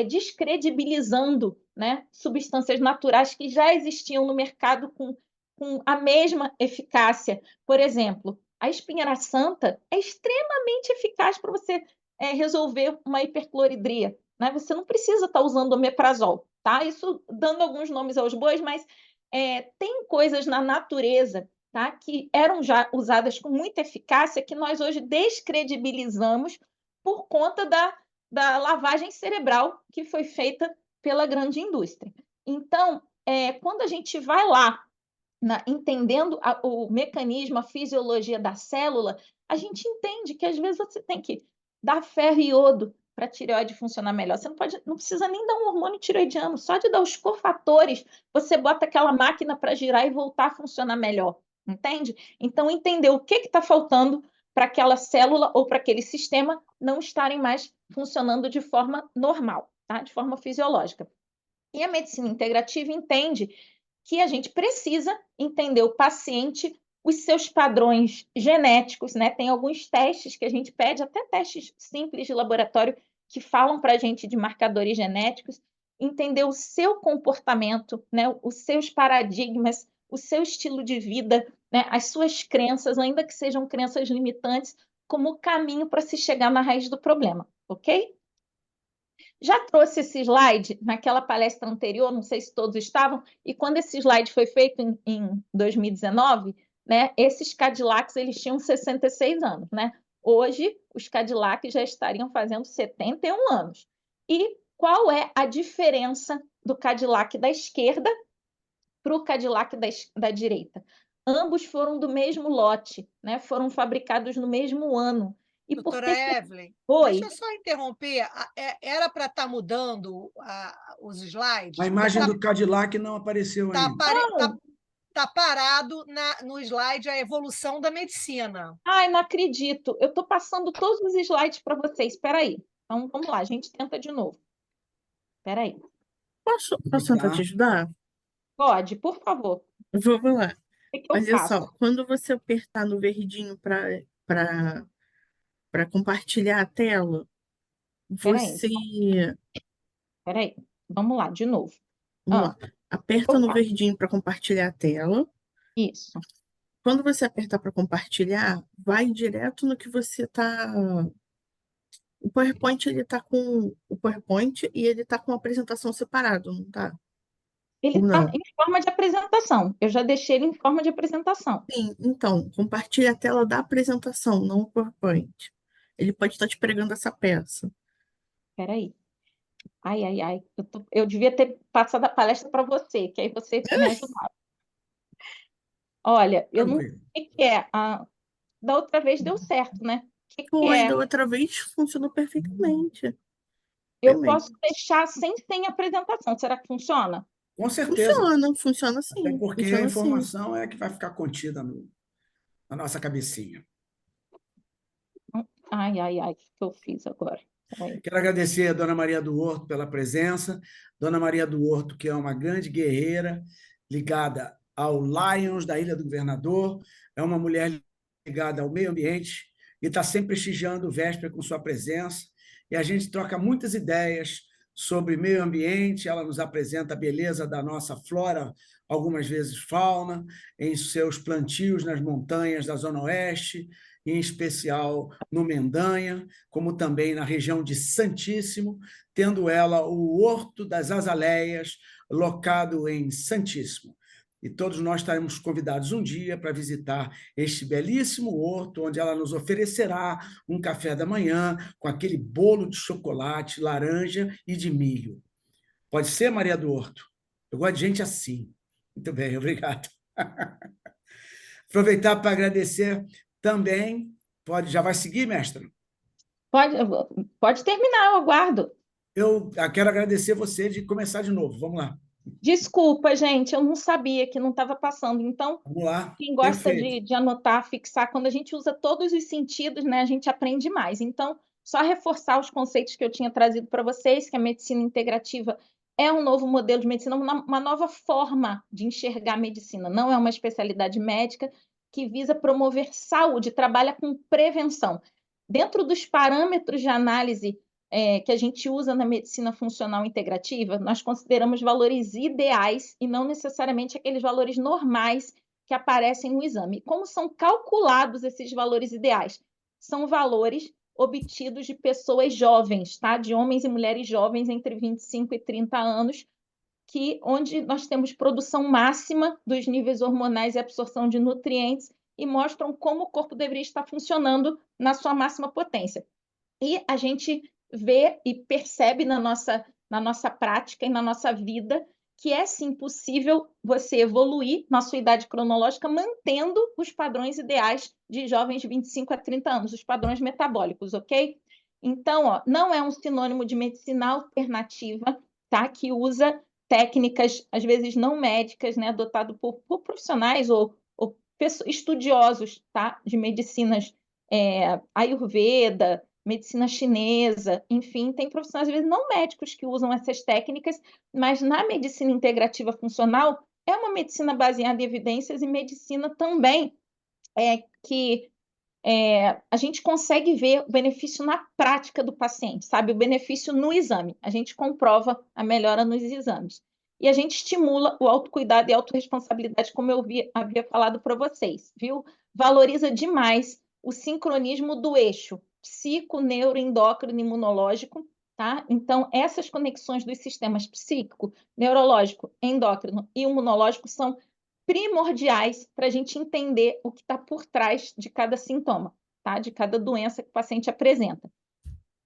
descredibilizando, né, substâncias naturais que já existiam no mercado com a mesma eficácia. Por exemplo, a espinheira santa é extremamente eficaz para você resolver uma hipercloridria, né? Você não precisa estar usando omeprazol, tá? Isso dando alguns nomes aos bois, mas tem coisas na natureza, tá, que eram já usadas com muita eficácia, que nós hoje descredibilizamos por conta da lavagem cerebral que foi feita pela grande indústria. Então, quando a gente vai lá, entendendo o mecanismo, a fisiologia da célula, a gente entende que, às vezes, você tem que dar ferro e iodo para a tireoide funcionar melhor. Você não precisa nem dar um hormônio tireoidiano, só de dar os cofatores, você bota aquela máquina para girar e voltar a funcionar melhor. Entende? Então, entender o que está faltando para aquela célula ou para aquele sistema não estarem mais funcionando de forma normal, tá? De forma fisiológica. E a medicina integrativa entende que a gente precisa entender o paciente, os seus padrões genéticos, né? Tem alguns testes que a gente pede, até testes simples de laboratório, que falam para a gente de marcadores genéticos, entender o seu comportamento, né? Os seus paradigmas, o seu estilo de vida, né? As suas crenças, ainda que sejam crenças limitantes, como caminho para se chegar na raiz do problema, ok? Já trouxe esse slide naquela palestra anterior, não sei se todos estavam, e quando esse slide foi feito em 2019, né, esses Cadillacs eles tinham 66 anos, né? Hoje, os Cadillacs já estariam fazendo 71 anos. E qual é a diferença do Cadillac da esquerda para o Cadillac da direita? Ambos foram do mesmo lote, né? Foram fabricados no mesmo ano. E Doutora por que... Evelyn, Oi? deixa eu só interromper. Era para estar mudando os slides? A imagem do Cadillac não apareceu ainda. Está parado no slide a evolução da medicina. Ai, não acredito. Eu estou passando todos os slides para vocês. Espera aí. Então, vamos lá. A gente tenta de novo. Espera aí. Posso tentar te ajudar? Pode, por favor. Vamos lá. O que eu Olha faço? só, quando você apertar no verdinho para compartilhar a tela, você... Espera aí. Vamos lá, de novo. Vamos lá. Aperta no verdinho para compartilhar a tela. Isso. Quando você apertar para compartilhar, vai direto no que você está... O PowerPoint, ele está com o PowerPoint e ele está com a apresentação separado, não está? Ele está em forma de apresentação. Eu já deixei ele em forma de apresentação. Sim, então, compartilha a tela da apresentação, não o PowerPoint. Ele pode estar te pregando essa peça. Espera aí. Ai. Eu devia ter passado a palestra para você, que aí você me ajudava. Olha, eu não sei o que é. Da outra vez deu certo, né? Da outra vez funcionou perfeitamente. Eu posso deixar sem apresentação. Será que funciona? Com certeza. Funciona sim. Até porque a informação é que vai ficar contida na nossa cabecinha. Ai, o que eu fiz agora? Quero agradecer a Dona Maria do Horto pela presença. Dona Maria do Horto, que é uma grande guerreira, ligada ao Lions da Ilha do Governador, é uma mulher ligada ao meio ambiente e está sempre prestigiando o Véspera com sua presença, e a gente troca muitas ideias sobre meio ambiente, ela nos apresenta a beleza da nossa flora, algumas vezes fauna, em seus plantios nas montanhas da Zona Oeste, em especial no Mendanha, como também na região de Santíssimo, tendo ela o Horto das Azaleias, locado em Santíssimo. E todos nós estaremos convidados um dia para visitar este belíssimo horto, onde ela nos oferecerá um café da manhã com aquele bolo de chocolate, laranja e de milho. Pode ser, Maria do Horto? Eu gosto de gente assim. Muito bem, obrigado. Aproveitar para agradecer também. Já vai seguir, mestra? Pode terminar, eu aguardo. Eu quero agradecer você de começar de novo. Vamos lá. Desculpa, gente, eu não sabia que não estava passando. Então, Vamos lá. quem gosta Perfeito. de anotar, fixar, quando a gente usa todos os sentidos, né, a gente aprende mais. Então, só reforçar os conceitos que eu tinha trazido para vocês, que a medicina integrativa é um novo modelo de medicina, uma nova forma de enxergar a medicina. Não é uma especialidade médica que visa promover saúde, trabalha com prevenção. Dentro dos parâmetros de análise que a gente usa na medicina funcional integrativa, nós consideramos valores ideais e não necessariamente aqueles valores normais que aparecem no exame. Como são calculados esses valores ideais? São valores obtidos de pessoas jovens, tá? De homens e mulheres jovens entre 25 e 30 anos, onde nós temos produção máxima dos níveis hormonais e absorção de nutrientes e mostram como o corpo deveria estar funcionando na sua máxima potência. E a gente vê e percebe na nossa prática e na nossa vida que é sim possível você evoluir na sua idade cronológica mantendo os padrões ideais de jovens de 25 a 30 anos, os padrões metabólicos, ok? Então, não é um sinônimo de medicina alternativa, tá? Que usa técnicas, às vezes não médicas, né? Adotado por profissionais ou estudiosos, tá? De medicinas Ayurveda, medicina chinesa, enfim, tem profissionais, às vezes, não médicos que usam essas técnicas, mas na medicina integrativa funcional é uma medicina baseada em evidências e medicina também que a gente consegue ver o benefício na prática do paciente, sabe? O benefício no exame. A gente comprova a melhora nos exames. E a gente estimula o autocuidado e a autorresponsabilidade, como eu havia falado para vocês, viu? Valoriza demais o sincronismo do eixo psico, neuro, endócrino, imunológico, tá? Então, essas conexões dos sistemas psíquico, neurológico, endócrino e imunológico são primordiais para a gente entender o que está por trás de cada sintoma, tá? De cada doença que o paciente apresenta.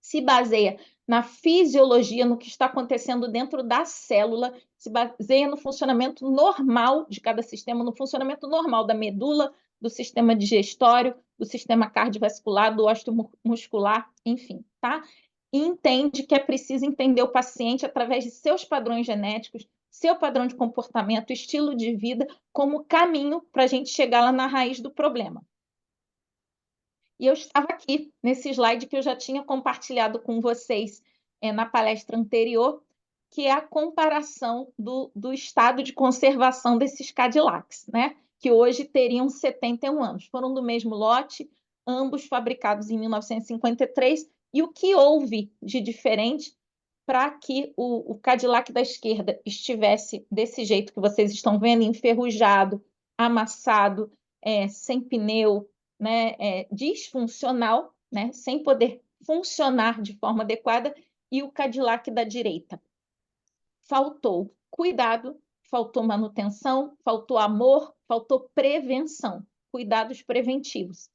Se baseia na fisiologia, no que está acontecendo dentro da célula, se baseia no funcionamento normal de cada sistema, no funcionamento normal da medula, do sistema digestório, do sistema cardiovascular, do osteomuscular, enfim, tá? E entende que é preciso entender o paciente através de seus padrões genéticos, seu padrão de comportamento, estilo de vida, como caminho para a gente chegar lá na raiz do problema. E eu estava aqui, nesse slide que eu já tinha compartilhado com vocês na palestra anterior, que é a comparação do estado de conservação desses Cadillacs, né? Que hoje teriam 71 anos. Foram do mesmo lote, ambos fabricados em 1953, e o que houve de diferente para que o Cadillac da esquerda estivesse desse jeito que vocês estão vendo, enferrujado, amassado, sem pneu, né, disfuncional, né, sem poder funcionar de forma adequada, e o Cadillac da direita. Faltou cuidado, faltou manutenção, faltou amor, faltou prevenção, cuidados preventivos.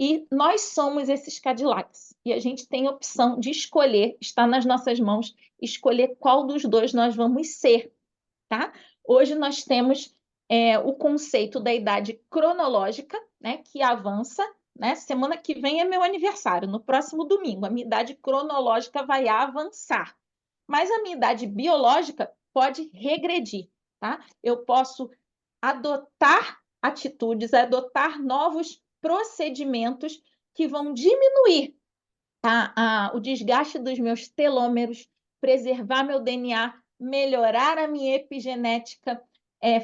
E nós somos esses Cadillacs, e a gente tem a opção de escolher, está nas nossas mãos, escolher qual dos dois nós vamos ser, tá? Hoje nós temos o conceito da idade cronológica, né, que avança, né? Semana que vem é meu aniversário, no próximo domingo, a minha idade cronológica vai avançar. Mas a minha idade biológica pode regredir, tá? Eu posso adotar atitudes, adotar novos procedimentos que vão diminuir o desgaste dos meus telômeros, preservar meu DNA, melhorar a minha epigenética,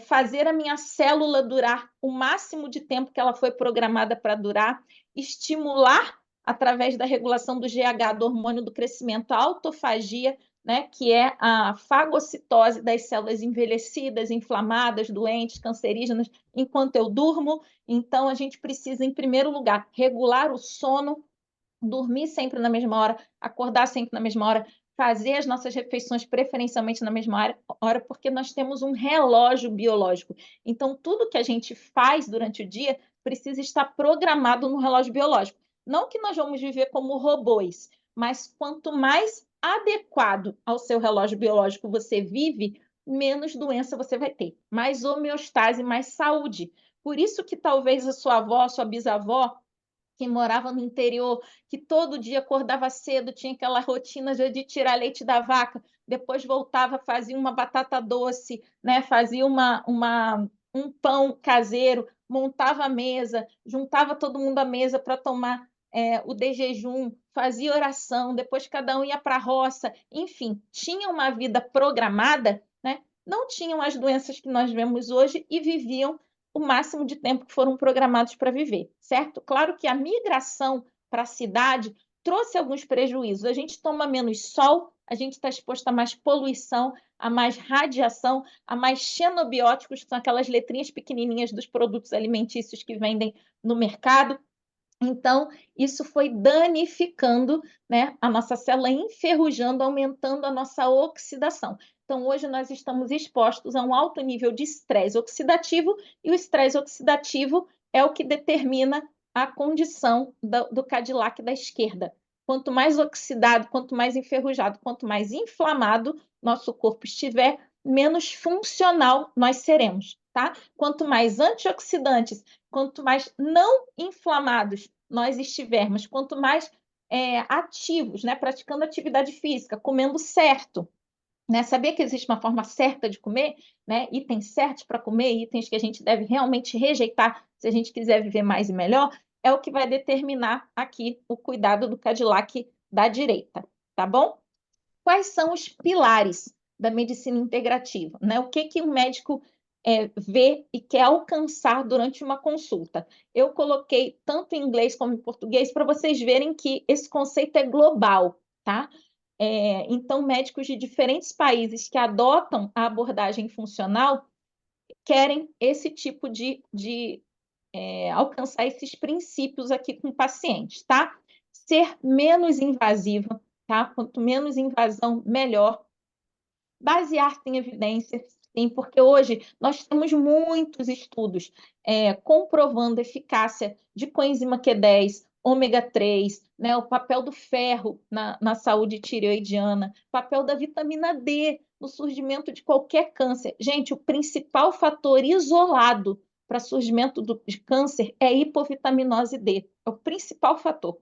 fazer a minha célula durar o máximo de tempo que ela foi programada para durar, estimular através da regulação do GH, do hormônio do crescimento, a autofagia, né, que é a fagocitose das células envelhecidas, inflamadas, doentes, cancerígenas, enquanto eu durmo. Então, a gente precisa, em primeiro lugar, regular o sono, dormir sempre na mesma hora, acordar sempre na mesma hora, fazer as nossas refeições preferencialmente na mesma hora, porque nós temos um relógio biológico. Então, tudo que a gente faz durante o dia precisa estar programado no relógio biológico. Não que nós vamos viver como robôs, mas quanto mais adequado ao seu relógio biológico você vive, menos doença você vai ter, mais homeostase, mais saúde. Por isso que talvez a sua avó, a sua bisavó, que morava no interior, que todo dia acordava cedo, tinha aquela rotina de tirar leite da vaca, depois voltava, fazia uma batata doce, né? Fazia um pão caseiro, montava a mesa, juntava todo mundo à mesa para tomar o de jejum, fazia oração, depois cada um ia para a roça, enfim, tinha uma vida programada, né? Não tinham as doenças que nós vemos hoje e viviam o máximo de tempo que foram programados para viver, certo? Claro que a migração para a cidade trouxe alguns prejuízos. A gente toma menos sol, a gente está exposto a mais poluição, a mais radiação, a mais xenobióticos, que são aquelas letrinhas pequenininhas dos produtos alimentícios que vendem no mercado. Então, isso foi danificando, né, a nossa célula, enferrujando, aumentando a nossa oxidação. Então, hoje nós estamos expostos a um alto nível de estresse oxidativo, e o estresse oxidativo é o que determina a condição do Cadillac da esquerda. Quanto mais oxidado, quanto mais enferrujado, quanto mais inflamado nosso corpo estiver, menos funcional nós seremos, tá? Quanto mais antioxidantes, quanto mais não inflamados nós estivermos, quanto mais ativos, né, praticando atividade física, comendo certo, né? Sabia que existe uma forma certa de comer, né? Itens certos para comer, itens que a gente deve realmente rejeitar se a gente quiser viver mais e melhor, é o que vai determinar aqui o cuidado do Cadillac da direita, tá bom? Quais são os pilares da medicina integrativa, né? O que o médico vê e quer alcançar durante uma consulta? Eu coloquei tanto em inglês como em português para vocês verem que esse conceito é global, tá? Então, médicos de diferentes países que adotam a abordagem funcional querem esse tipo de alcançar esses princípios aqui com pacientes, tá? Ser menos invasiva, tá? Quanto menos invasão, melhor. Basear-se em evidências, sim, porque hoje nós temos muitos estudos comprovando a eficácia de coenzima Q10, ômega 3, né, o papel do ferro na saúde tireoidiana, papel da vitamina D no surgimento de qualquer câncer. Gente, o principal fator isolado para surgimento de câncer é a hipovitaminose D, é o principal fator.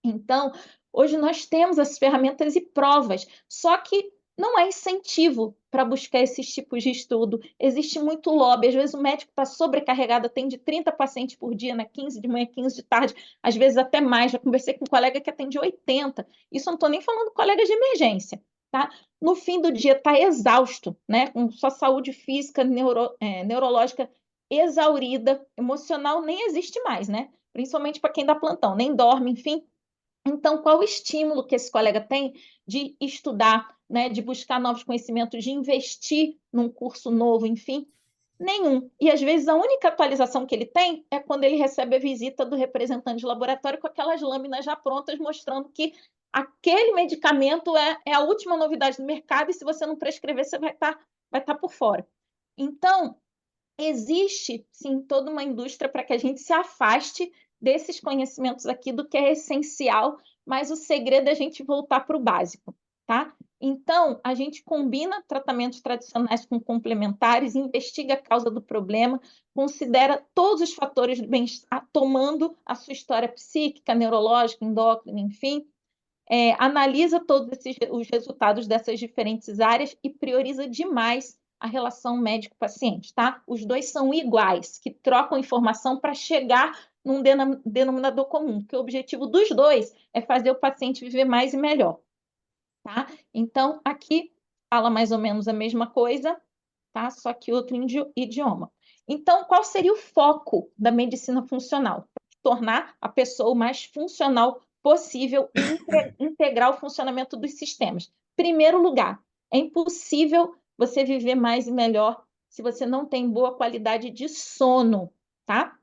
Então, hoje nós temos as ferramentas e provas, só que não há incentivo para buscar esses tipos de estudo. Existe muito lobby. Às vezes o médico está sobrecarregado, atende 30 pacientes por dia, né? 15 de manhã, 15 de tarde, às vezes até mais. Já conversei com um colega que atende 80. Isso não estou nem falando colegas de emergência, tá? No fim do dia está exausto, né? Com sua saúde física, neurológica exaurida, emocional nem existe mais, né? Principalmente para quem dá plantão, nem dorme, enfim. Então, qual o estímulo que esse colega tem de estudar, né, de buscar novos conhecimentos, de investir num curso novo, enfim? Nenhum. E, às vezes, a única atualização que ele tem é quando ele recebe a visita do representante de laboratório com aquelas lâminas já prontas, mostrando que aquele medicamento é a última novidade do mercado e, se você não prescrever, você vai estar por fora. Então, existe, sim, toda uma indústria para que a gente se afaste desses conhecimentos aqui, do que é essencial, mas o segredo é a gente voltar para o básico, tá? Então, a gente combina tratamentos tradicionais com complementares, investiga a causa do problema, considera todos os fatores do bem-estar, tomando a sua história psíquica, neurológica, endócrina, enfim, analisa todos os resultados dessas diferentes áreas e prioriza demais a relação médico-paciente, tá? Os dois são iguais, que trocam informação para chegar num denominador comum, porque o objetivo dos dois é fazer o paciente viver mais e melhor, tá? Então, aqui fala mais ou menos a mesma coisa, tá? Só que outro idioma. Então, qual seria o foco da medicina funcional? Tornar a pessoa o mais funcional possível e integrar o funcionamento dos sistemas. Primeiro lugar, é impossível você viver mais e melhor se você não tem boa qualidade de sono, tá?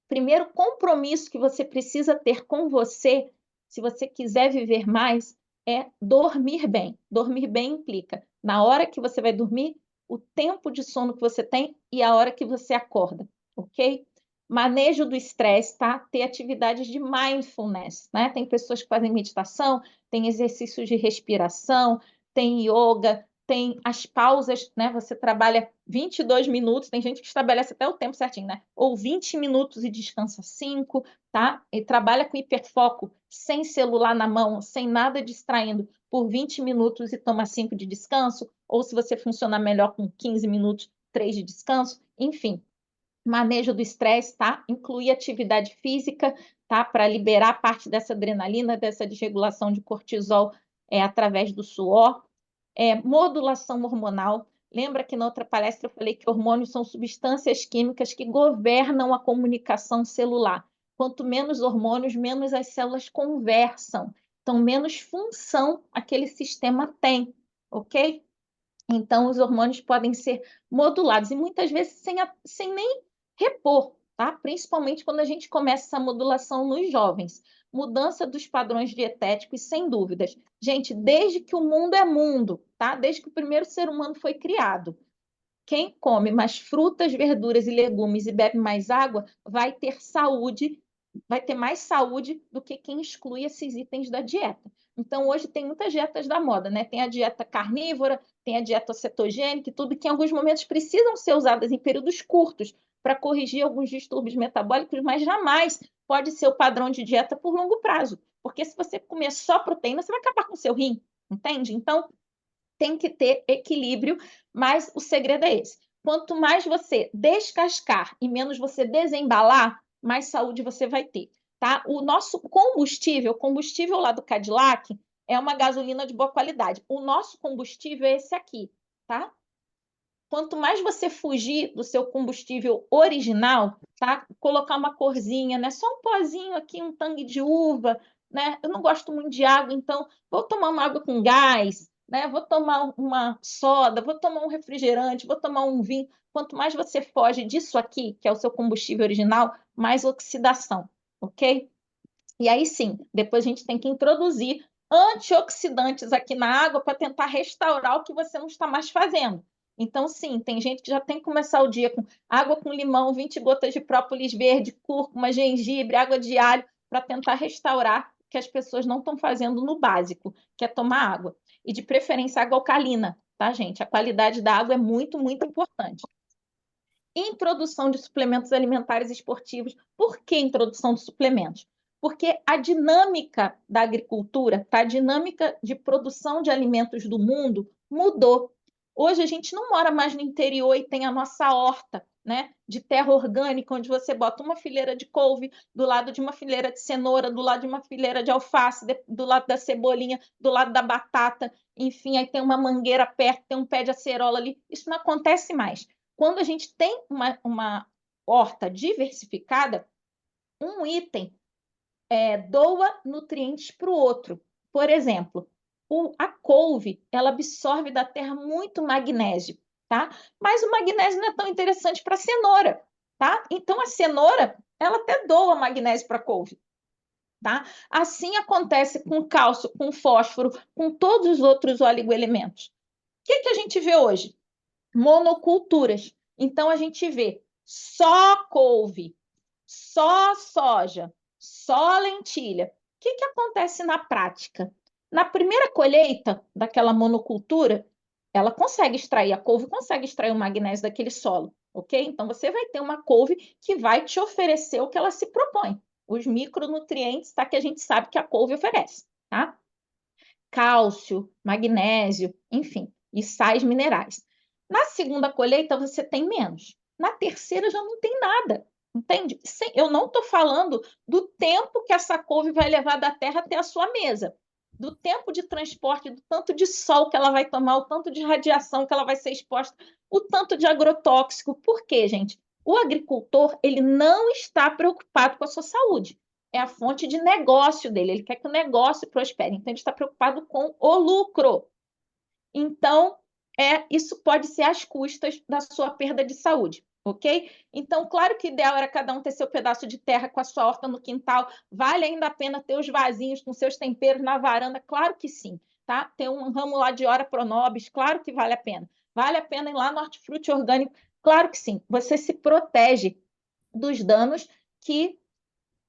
Primeiro compromisso que você precisa ter com você, se você quiser viver mais, é dormir bem. Dormir bem implica na hora que você vai dormir, o tempo de sono que você tem e a hora que você acorda, ok? Manejo do estresse, tá? Ter atividades de mindfulness, né? Tem pessoas que fazem meditação, tem exercícios de respiração, tem yoga, tem as pausas, né? Você trabalha 22 minutos, tem gente que estabelece até o tempo certinho, né? Ou 20 minutos e descansa 5, tá? E trabalha com hiperfoco, sem celular na mão, sem nada distraindo, por 20 minutos e toma 5 de descanso, ou se você funcionar melhor com 15 minutos, 3 de descanso, enfim. Manejo do estresse, tá? Incluir atividade física, tá? Para liberar parte dessa adrenalina, dessa desregulação de cortisol através do suor. Modulação hormonal. Lembra que na outra palestra eu falei que hormônios são substâncias químicas que governam a comunicação celular. Quanto menos hormônios, menos as células conversam. Então, menos função aquele sistema tem, ok? Então, os hormônios podem ser modulados e muitas vezes sem nem repor, tá? Principalmente quando a gente começa essa modulação nos jovens. Mudança dos padrões dietéticos, sem dúvidas. Gente, desde que o mundo é mundo, tá? Desde que o primeiro ser humano foi criado, quem come mais frutas, verduras e legumes e bebe mais água vai ter saúde, vai ter mais saúde do que quem exclui esses itens da dieta. Então, hoje tem muitas dietas da moda, né? Tem a dieta carnívora, tem a dieta cetogênica e tudo que em alguns momentos precisam ser usadas em períodos curtos para corrigir alguns distúrbios metabólicos, mas jamais pode ser o padrão de dieta por longo prazo. Porque se você comer só proteína, você vai acabar com o seu rim, entende? Então, tem que ter equilíbrio, mas o segredo é esse. Quanto mais você descascar e menos você desembalar, mais saúde você vai ter, tá? O nosso combustível lá do Cadillac é uma gasolina de boa qualidade. O nosso combustível é esse aqui, tá? Quanto mais você fugir do seu combustível original, tá? Colocar uma corzinha, né? Só um pozinho aqui, um tangue de uva, né? Eu não gosto muito de água, então vou tomar uma água com gás, né? Vou tomar uma soda, vou tomar um refrigerante, vou tomar um vinho. Quanto mais você foge disso aqui, que é o seu combustível original, mais oxidação, ok? E aí sim, depois a gente tem que introduzir antioxidantes aqui na água para tentar restaurar o que você não está mais fazendo. Então, sim, tem gente que já tem que começar o dia com água com limão, 20 gotas de própolis verde, cúrcuma, gengibre, água de alho, para tentar restaurar o que as pessoas não estão fazendo no básico, que é tomar água. E de preferência água alcalina, tá, gente? A qualidade da água é muito, muito importante. Introdução de suplementos alimentares esportivos. Por que introdução de suplementos? Porque a dinâmica da agricultura, tá? A dinâmica de produção de alimentos do mundo mudou. Hoje a gente não mora mais no interior e tem a nossa horta, né? De terra orgânica, onde você bota uma fileira de couve do lado de uma fileira de cenoura, do lado de uma fileira de alface, do lado da cebolinha, do lado da batata, enfim, aí tem uma mangueira perto, tem um pé de acerola ali. Isso não acontece mais. Quando a gente tem uma horta diversificada, um item doa nutrientes para o outro. Por exemplo, a couve, ela absorve da terra muito magnésio, tá? Mas o magnésio não é tão interessante para a cenoura, tá? Então, a cenoura, ela até doa magnésio para a couve, tá? Assim acontece com cálcio, com fósforo, com todos os outros oligoelementos. O que a gente vê hoje? Monoculturas. Então, a gente vê só couve, só soja, só lentilha. O que acontece na prática? Na primeira colheita daquela monocultura, ela consegue extrair, a couve consegue extrair o magnésio daquele solo, ok? Então, você vai ter uma couve que vai te oferecer o que ela se propõe, os micronutrientes, tá? Que a gente sabe que a couve oferece, tá? Cálcio, magnésio, enfim, e sais minerais. Na segunda colheita, você tem menos. Na terceira, já não tem nada. Entende? Eu não estou falando do tempo que essa couve vai levar da terra até a sua mesa, do tempo de transporte, do tanto de sol que ela vai tomar, o tanto de radiação que ela vai ser exposta, o tanto de agrotóxico. Por quê, gente? O agricultor, ele não está preocupado com a sua saúde. é a fonte de negócio dele, ele quer que o negócio prospere, então ele está preocupado com o lucro. Então, isso pode ser às custas da sua perda de saúde, ok? Então, claro que o ideal era cada um ter seu pedaço de terra com a sua horta no quintal, vale ainda a pena ter os vasinhos com seus temperos na varanda, claro que sim, tá? Ter um ramo lá de Ora Pronobis, claro que vale a pena. Vale a pena ir lá no Hortifruti Orgânico, claro que sim. Você se protege dos danos que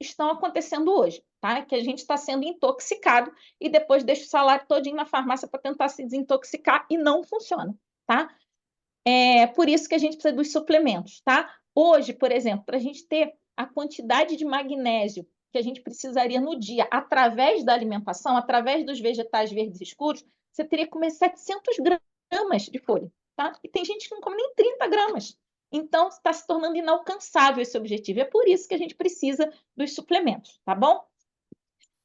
estão acontecendo hoje, tá? Que a gente está sendo intoxicado e depois deixa o salário todinho na farmácia para tentar se desintoxicar e não funciona, tá? É por isso que a gente precisa dos suplementos, tá? Hoje, por exemplo, para a gente ter a quantidade de magnésio que a gente precisaria no dia através da alimentação, através dos vegetais verdes escuros, você teria que comer 700 gramas de folha, tá? E tem gente que não come nem 30 gramas. Então, está se tornando inalcançável esse objetivo. É por isso que a gente precisa dos suplementos, tá bom?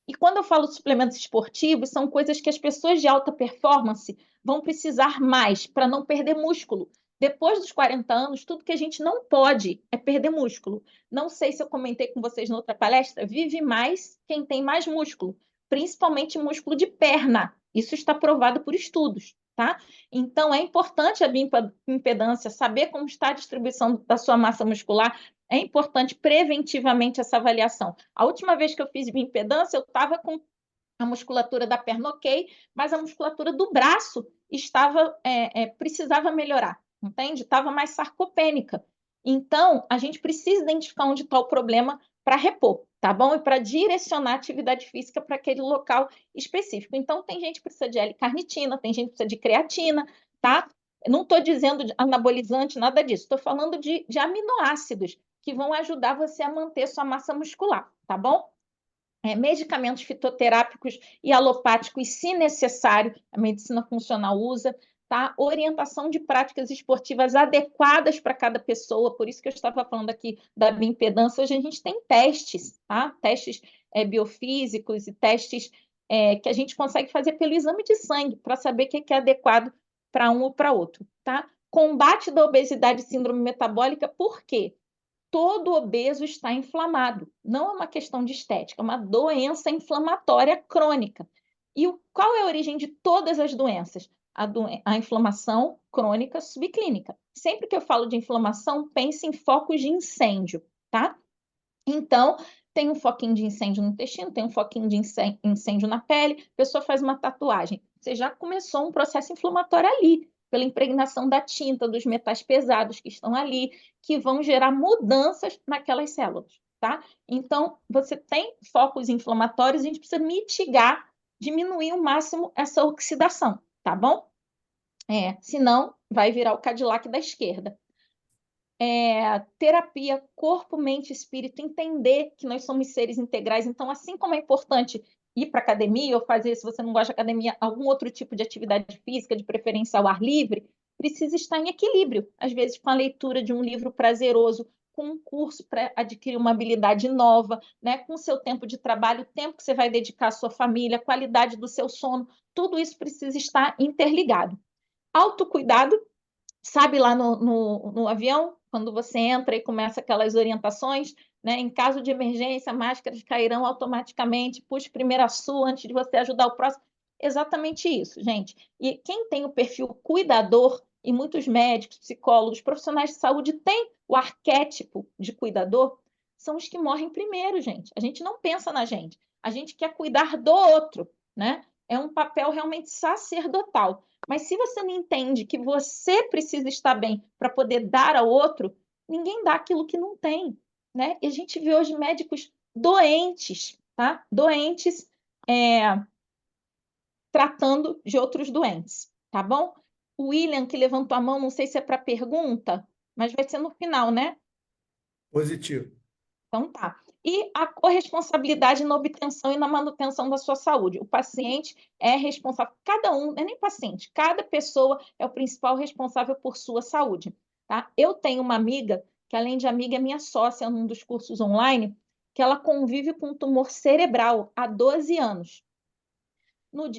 E quando eu falo suplementos esportivos, são coisas que as pessoas de alta performance vão precisar mais para não perder músculo. Depois dos 40 anos, tudo que a gente não pode é perder músculo. Não sei se eu comentei com vocês na outra palestra, vive mais quem tem mais músculo, principalmente músculo de perna. Isso está provado por estudos, tá? Então, é importante a bioimpedância, saber como está a distribuição da sua massa muscular, é importante preventivamente essa avaliação. A última vez que eu fiz bioimpedância, eu estava com a musculatura da perna ok, mas a musculatura do braço precisava melhorar, entende? Estava mais sarcopênica. Então, a gente precisa identificar onde está o problema para repor, tá bom? E para direcionar a atividade física para aquele local específico. Então, tem gente que precisa de L-carnitina, tem gente que precisa de creatina, tá? Não estou dizendo de anabolizante, nada disso. Estou falando de aminoácidos que vão ajudar você a manter sua massa muscular, tá bom? Medicamentos fitoterápicos e alopáticos, se necessário, a medicina funcional usa, tá? Orientação de práticas esportivas adequadas para cada pessoa, por isso que eu estava falando aqui da bioimpedância. Hoje a gente tem testes, tá? Testes biofísicos e testes que a gente consegue fazer pelo exame de sangue para saber o que é adequado para um ou para outro, tá? Combate da obesidade e síndrome metabólica, por quê? Todo obeso está inflamado. Não é uma questão de estética, é uma doença inflamatória crônica. E qual é a origem de todas as doenças? A inflamação crônica subclínica. Sempre que eu falo de inflamação, pense em focos de incêndio, tá? Então, tem um foquinho de incêndio no intestino, tem um foquinho de incêndio na pele, a pessoa faz uma tatuagem. Você já começou um processo inflamatório ali, pela impregnação da tinta, dos metais pesados que estão ali, que vão gerar mudanças naquelas células, tá? Então, você tem focos inflamatórios, a gente precisa mitigar, diminuir ao máximo essa oxidação, tá bom? Senão, vai virar o Cadillac da esquerda. Terapia, corpo, mente, espírito, entender que nós somos seres integrais. Então, assim como é importante ir para academia ou fazer, se você não gosta de academia, algum outro tipo de atividade física, de preferência ao ar livre, precisa estar em equilíbrio. Às vezes, com a leitura de um livro prazeroso, com um curso para adquirir uma habilidade nova, né? Com o seu tempo de trabalho, o tempo que você vai dedicar à sua família, a qualidade do seu sono, tudo isso precisa estar interligado. Autocuidado, sabe lá no avião, quando você entra e começa aquelas orientações, né? Em caso de emergência, máscaras cairão automaticamente, puxe primeiro a sua antes de você ajudar o próximo. Exatamente isso, gente. E quem tem o perfil cuidador, e muitos médicos, psicólogos, profissionais de saúde têm o arquétipo de cuidador, são os que morrem primeiro, gente. A gente não pensa na gente, a gente quer cuidar do outro, né? É um papel realmente sacerdotal. Mas se você não entende que você precisa estar bem para poder dar ao outro, ninguém dá aquilo que não tem, né? E a gente vê hoje médicos doentes, tá? Doentes tratando de outros doentes, tá bom? O William, que levantou a mão, não sei se é para pergunta, mas vai ser no final, né? Positivo. Então tá. E a corresponsabilidade na obtenção e na manutenção da sua saúde. O paciente é responsável, cada um, não é nem paciente, cada pessoa é o principal responsável por sua saúde, tá? Eu tenho uma amiga, que além de amiga é minha sócia num dos cursos online, que ela convive com um tumor cerebral há 12 anos.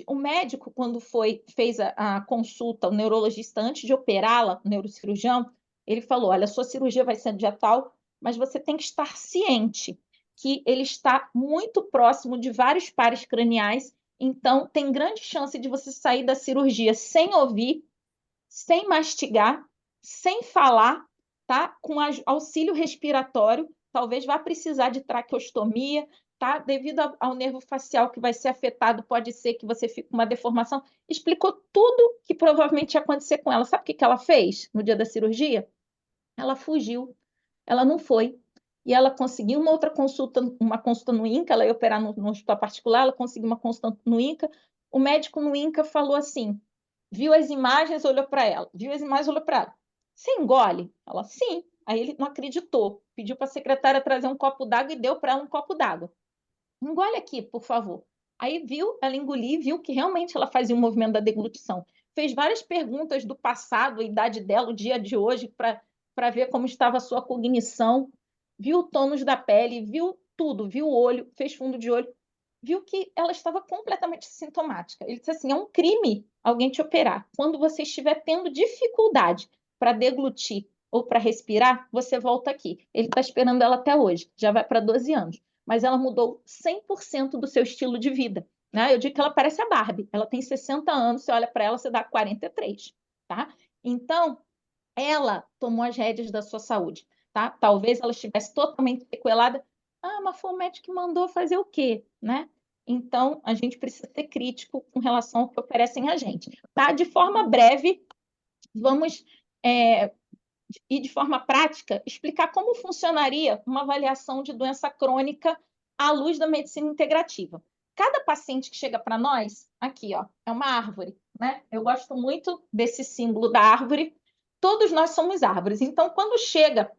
O médico, quando fez a consulta, o neurologista, antes de operá-la, o neurocirurgião, ele falou, olha, a sua cirurgia vai ser dia tal, mas você tem que estar ciente que ele está muito próximo de vários pares craniais, então tem grande chance de você sair da cirurgia sem ouvir, sem mastigar, sem falar, tá? Com auxílio respiratório, talvez vá precisar de traqueostomia, tá? Devido ao nervo facial que vai ser afetado, pode ser que você fique com uma deformação. Explicou tudo que provavelmente ia acontecer com ela. Sabe o que ela fez no dia da cirurgia? Ela fugiu, ela não foi. E ela conseguiu uma outra consulta, uma consulta no INCA, ela ia operar no hospital particular, ela conseguiu uma consulta no INCA. O médico no INCA falou assim, viu as imagens, olhou para ela. Viu as imagens, olhou para ela. Você engole? Ela, sim. Aí ele não acreditou. Pediu para a secretária trazer um copo d'água e deu para ela um copo d'água. Engole aqui, por favor. Aí viu, ela engoliu, viu que realmente ela fazia um movimento da deglutição. Fez várias perguntas do passado, a idade dela, o dia de hoje, para ver como estava a sua cognição. Viu o tônus da pele, viu tudo, viu o olho, fez fundo de olho. Viu que ela estava completamente sintomática. Ele disse assim, é um crime alguém te operar. Quando você estiver tendo dificuldade para deglutir ou para respirar, você volta aqui. Ele está esperando ela até hoje, já vai para 12 anos. Mas ela mudou 100% do seu estilo de vida. Né? Eu digo que ela parece a Barbie. Ela tem 60 anos, você olha para ela, você dá 43. Tá? Então, ela tomou as rédeas da sua saúde. Tá? Talvez ela estivesse totalmente sequelada. Ah, mas foi o médico que mandou fazer o quê? Né? Então, a gente precisa ser crítico com relação ao que oferecem a gente. Tá? De forma breve, vamos e de forma prática, explicar como funcionaria uma avaliação de doença crônica à luz da medicina integrativa. Cada paciente que chega para nós, aqui, ó, é uma árvore, né? Eu gosto muito desse símbolo da árvore. Todos nós somos árvores. Então, quando chega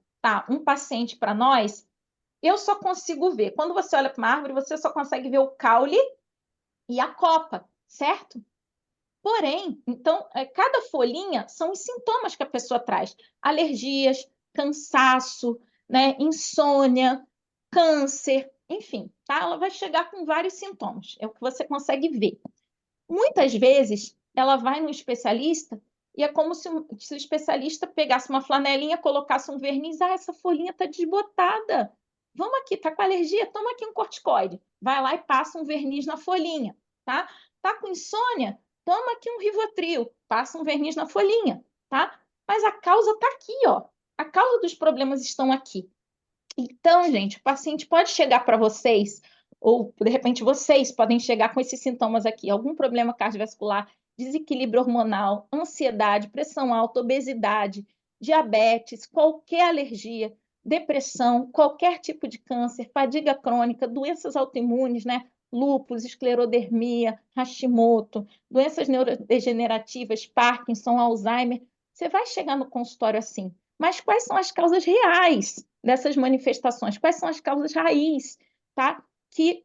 um paciente para nós, eu só consigo ver. Quando você olha para uma árvore, você só consegue ver o caule e a copa, certo? Porém, então, cada folhinha são os sintomas que a pessoa traz. Alergias, cansaço, né, insônia, câncer, enfim, tá? Ela vai chegar com vários sintomas, é o que você consegue ver. Muitas vezes, ela vai no especialista e é como se o especialista pegasse uma flanelinha, colocasse um verniz, essa folhinha está desbotada. Vamos aqui, tá com alergia? Toma aqui um corticoide. Vai lá e passa um verniz na folhinha, tá? Tá com insônia? Toma aqui um Rivotril, passa um verniz na folhinha, tá? Mas a causa está aqui, ó. A causa dos problemas estão aqui. Então, gente, o paciente pode chegar para vocês, ou de repente vocês podem chegar com esses sintomas aqui, algum problema cardiovascular, desequilíbrio hormonal, ansiedade, pressão alta, obesidade, diabetes, qualquer alergia, depressão, qualquer tipo de câncer, fadiga crônica, doenças autoimunes, né? Lúpus, esclerodermia, Hashimoto, doenças neurodegenerativas, Parkinson, Alzheimer. Você vai chegar no consultório assim. Mas quais são as causas reais dessas manifestações? Quais são as causas raiz, tá? Que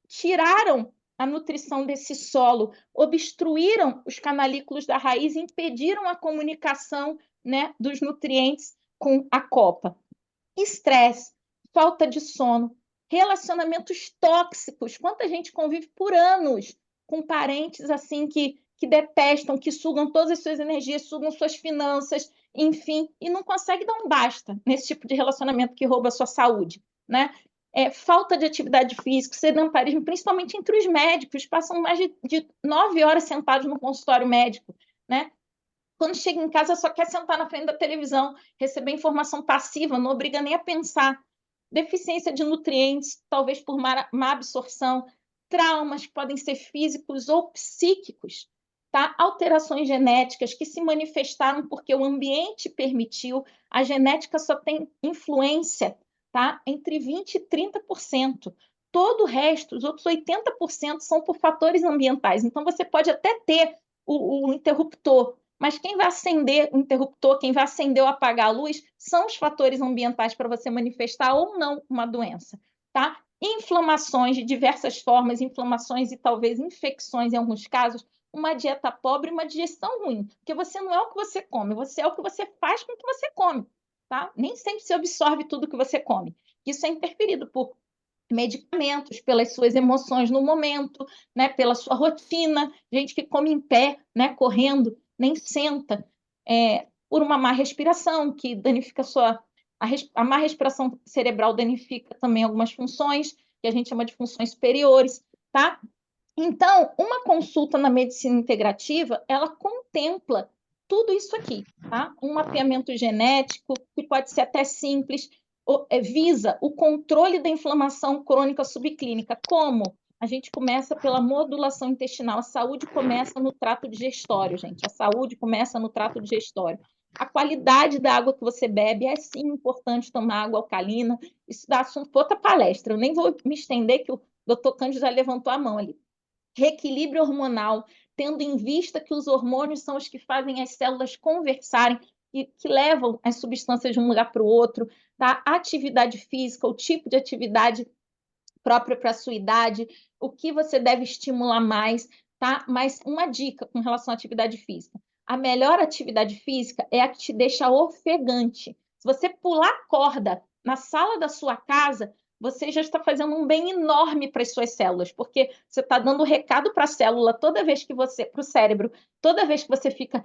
tiraram a nutrição desse solo, obstruíram os canalículos da raiz, impediram a comunicação, né, dos nutrientes com a copa. Estresse, falta de sono, relacionamentos tóxicos. Quanta gente convive por anos com parentes assim que detestam, que sugam todas as suas energias, sugam suas finanças, enfim, e não consegue dar um basta nesse tipo de relacionamento que rouba a sua saúde, né? Falta de atividade física, sedentarismo, principalmente entre os médicos, passam mais de 9 horas sentados no consultório médico, né? Quando chega em casa, só quer sentar na frente da televisão, receber informação passiva, não obriga nem a pensar. Deficiência de nutrientes, talvez por má absorção, traumas que podem ser físicos ou psíquicos, tá? Alterações genéticas que se manifestaram porque o ambiente permitiu, a genética só tem influência, tá? Entre 20% e 30%. Todo o resto, os outros 80%, são por fatores ambientais. Então, você pode até ter o interruptor, mas quem vai acender o interruptor, quem vai acender ou apagar a luz, são os fatores ambientais para você manifestar ou não uma doença, tá? Inflamações de diversas formas, inflamações e talvez infecções em alguns casos, uma dieta pobre e uma digestão ruim, porque você não é o que você come, você é o que você faz com o que você come, tá? Nem sempre se absorve tudo que você come. Isso é interferido por medicamentos, pelas suas emoções no momento, né, pela sua rotina, gente que come em pé, né, correndo, nem senta, por uma má respiração, que danifica A má respiração cerebral danifica também algumas funções, que a gente chama de funções superiores, tá? Então, uma consulta na medicina integrativa, ela contempla tudo isso aqui, tá? Um mapeamento genético, que pode ser até simples, visa o controle da inflamação crônica subclínica. Como? A gente começa pela modulação intestinal. A saúde começa no trato digestório, gente. A saúde começa no trato digestório. A qualidade da água que você bebe é, sim, importante tomar água alcalina. Isso dá assunto para outra palestra. Eu nem vou me estender, que o doutor Cândido já levantou a mão ali. Reequilíbrio hormonal, tendo em vista que os hormônios são os que fazem as células conversarem e que levam as substâncias de um lugar para o outro, tá? Atividade física, o tipo de atividade própria para a sua idade, o que você deve estimular mais, tá? Mas uma dica com relação à atividade física. A melhor atividade física é a que te deixa ofegante. Se você pular corda na sala da sua casa, você já está fazendo um bem enorme para as suas células, porque você está dando recado para a célula toda vez que você, para o cérebro, toda vez que você fica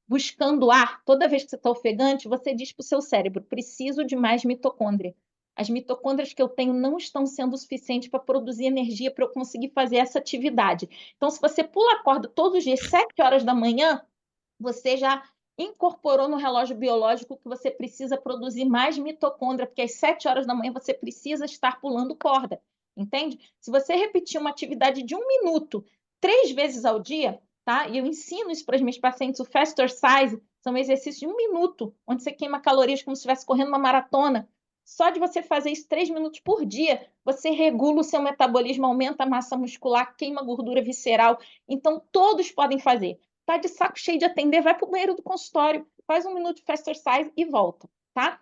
buscando ar, toda vez que você está ofegante, você diz para o seu cérebro: preciso de mais mitocôndria. As mitocôndrias que eu tenho não estão sendo suficientes para produzir energia para eu conseguir fazer essa atividade. Então, se você pula a corda todos os dias, 7 horas da manhã, você já incorporou no relógio biológico que você precisa produzir mais mitocôndria, porque às 7 horas da manhã você precisa estar pulando corda, entende? Se você repetir uma atividade de 1 minuto 3 vezes ao dia, tá? E eu ensino isso para os meus pacientes, o Faster Size, são exercícios de 1 minuto, onde você queima calorias como se estivesse correndo uma maratona. Só de você fazer isso 3 minutos por dia, você regula o seu metabolismo, aumenta a massa muscular, queima gordura visceral. Então, todos podem fazer. Tá de saco cheio de atender, vai para o banheiro do consultório, faz 1 minuto de Faster Size e volta, tá?